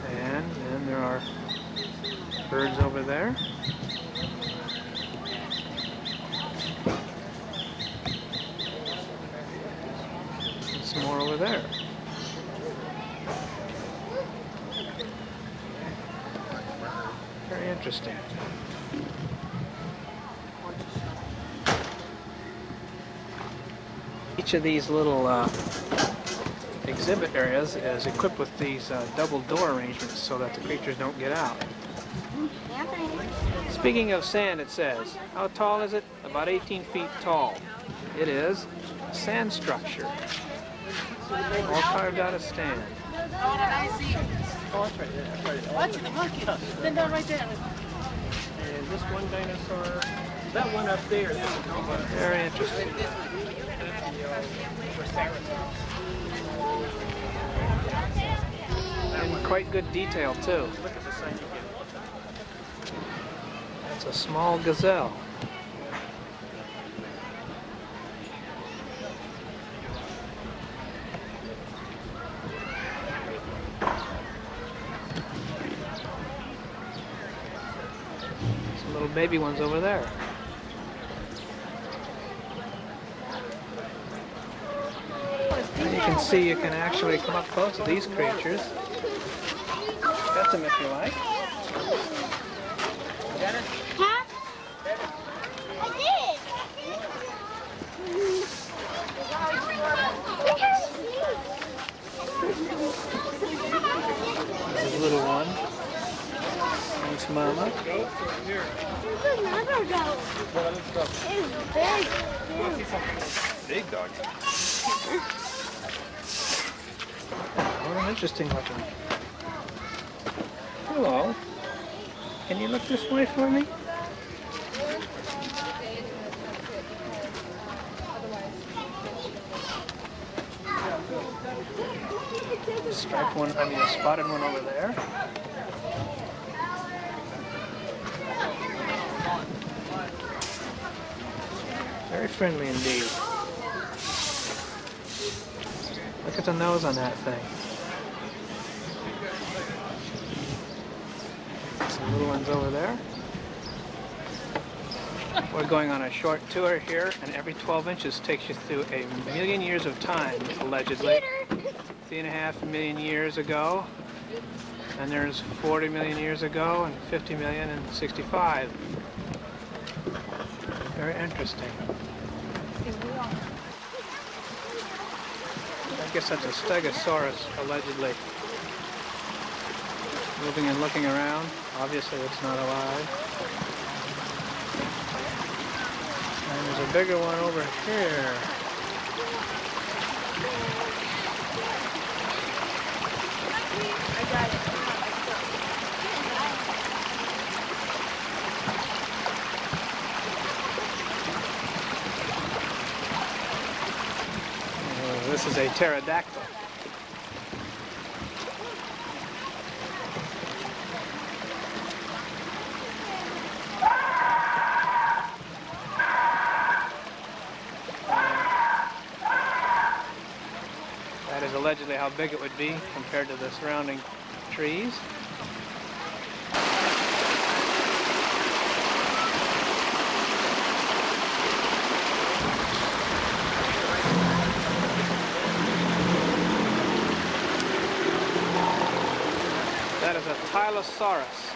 And then there are birds over there. And some more over there. Very interesting. Each of these little exhibit areas is equipped with these double door arrangements so that the creatures don't get out. Speaking of sand, it says, how tall is it? About 18 feet tall. It is a sand structure, all carved out of sand. Oh, that's right there. Watch the monkey. Stand down right there. And this one dinosaur, that one up there. Very interesting. In quite good detail too. It's a small gazelle. Some little baby ones over there. And you can see you can actually come up close to these creatures. Pet them if you like. Huh? I did. There's a little one. Thanks, Mama. There's another dog. It's big. Big dog. Oh, interesting looking. Hello. Can you look this way for me? Striped one, I mean a spotted one over there. Very friendly indeed. Look at the nose on that thing. Some little ones over there. We're going on a short tour here, and every 12 inches takes you through 1,000,000 years of time, allegedly. 3.5 million years ago, and there's 40 million years ago, and 50 million and 65. Very interesting. I guess that's a stegosaurus, allegedly. Moving and looking around. Obviously it's not alive. And there's a bigger one over here. I got it. This is a pterodactyl. allegedly how big it would be compared to the surrounding trees. That is a Tylosaurus.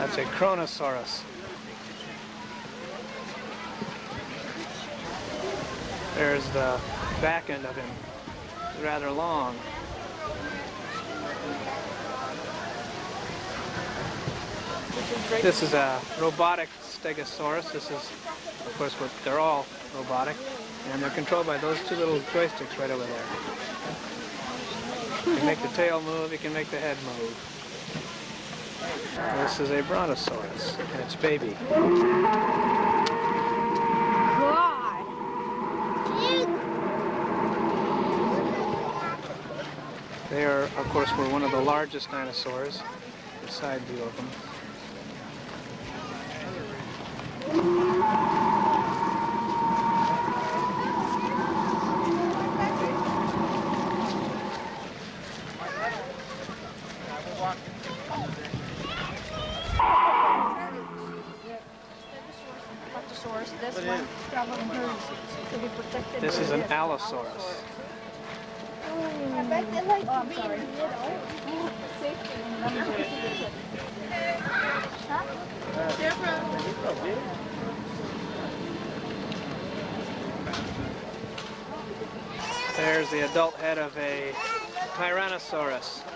That's a Kronosaurus. There's the back end of him. It's rather long. This is a robotic Stegosaurus. This is, of course, what they're all robotic, and they're controlled by those two little joysticks right over there. You can make the tail move, you can make the head move. This is a Brontosaurus and its baby. They are, of course, were one of the largest dinosaurs, the side view of them. This is an Allosaurus. I bet they like being There's the adult head of a Tyrannosaurus.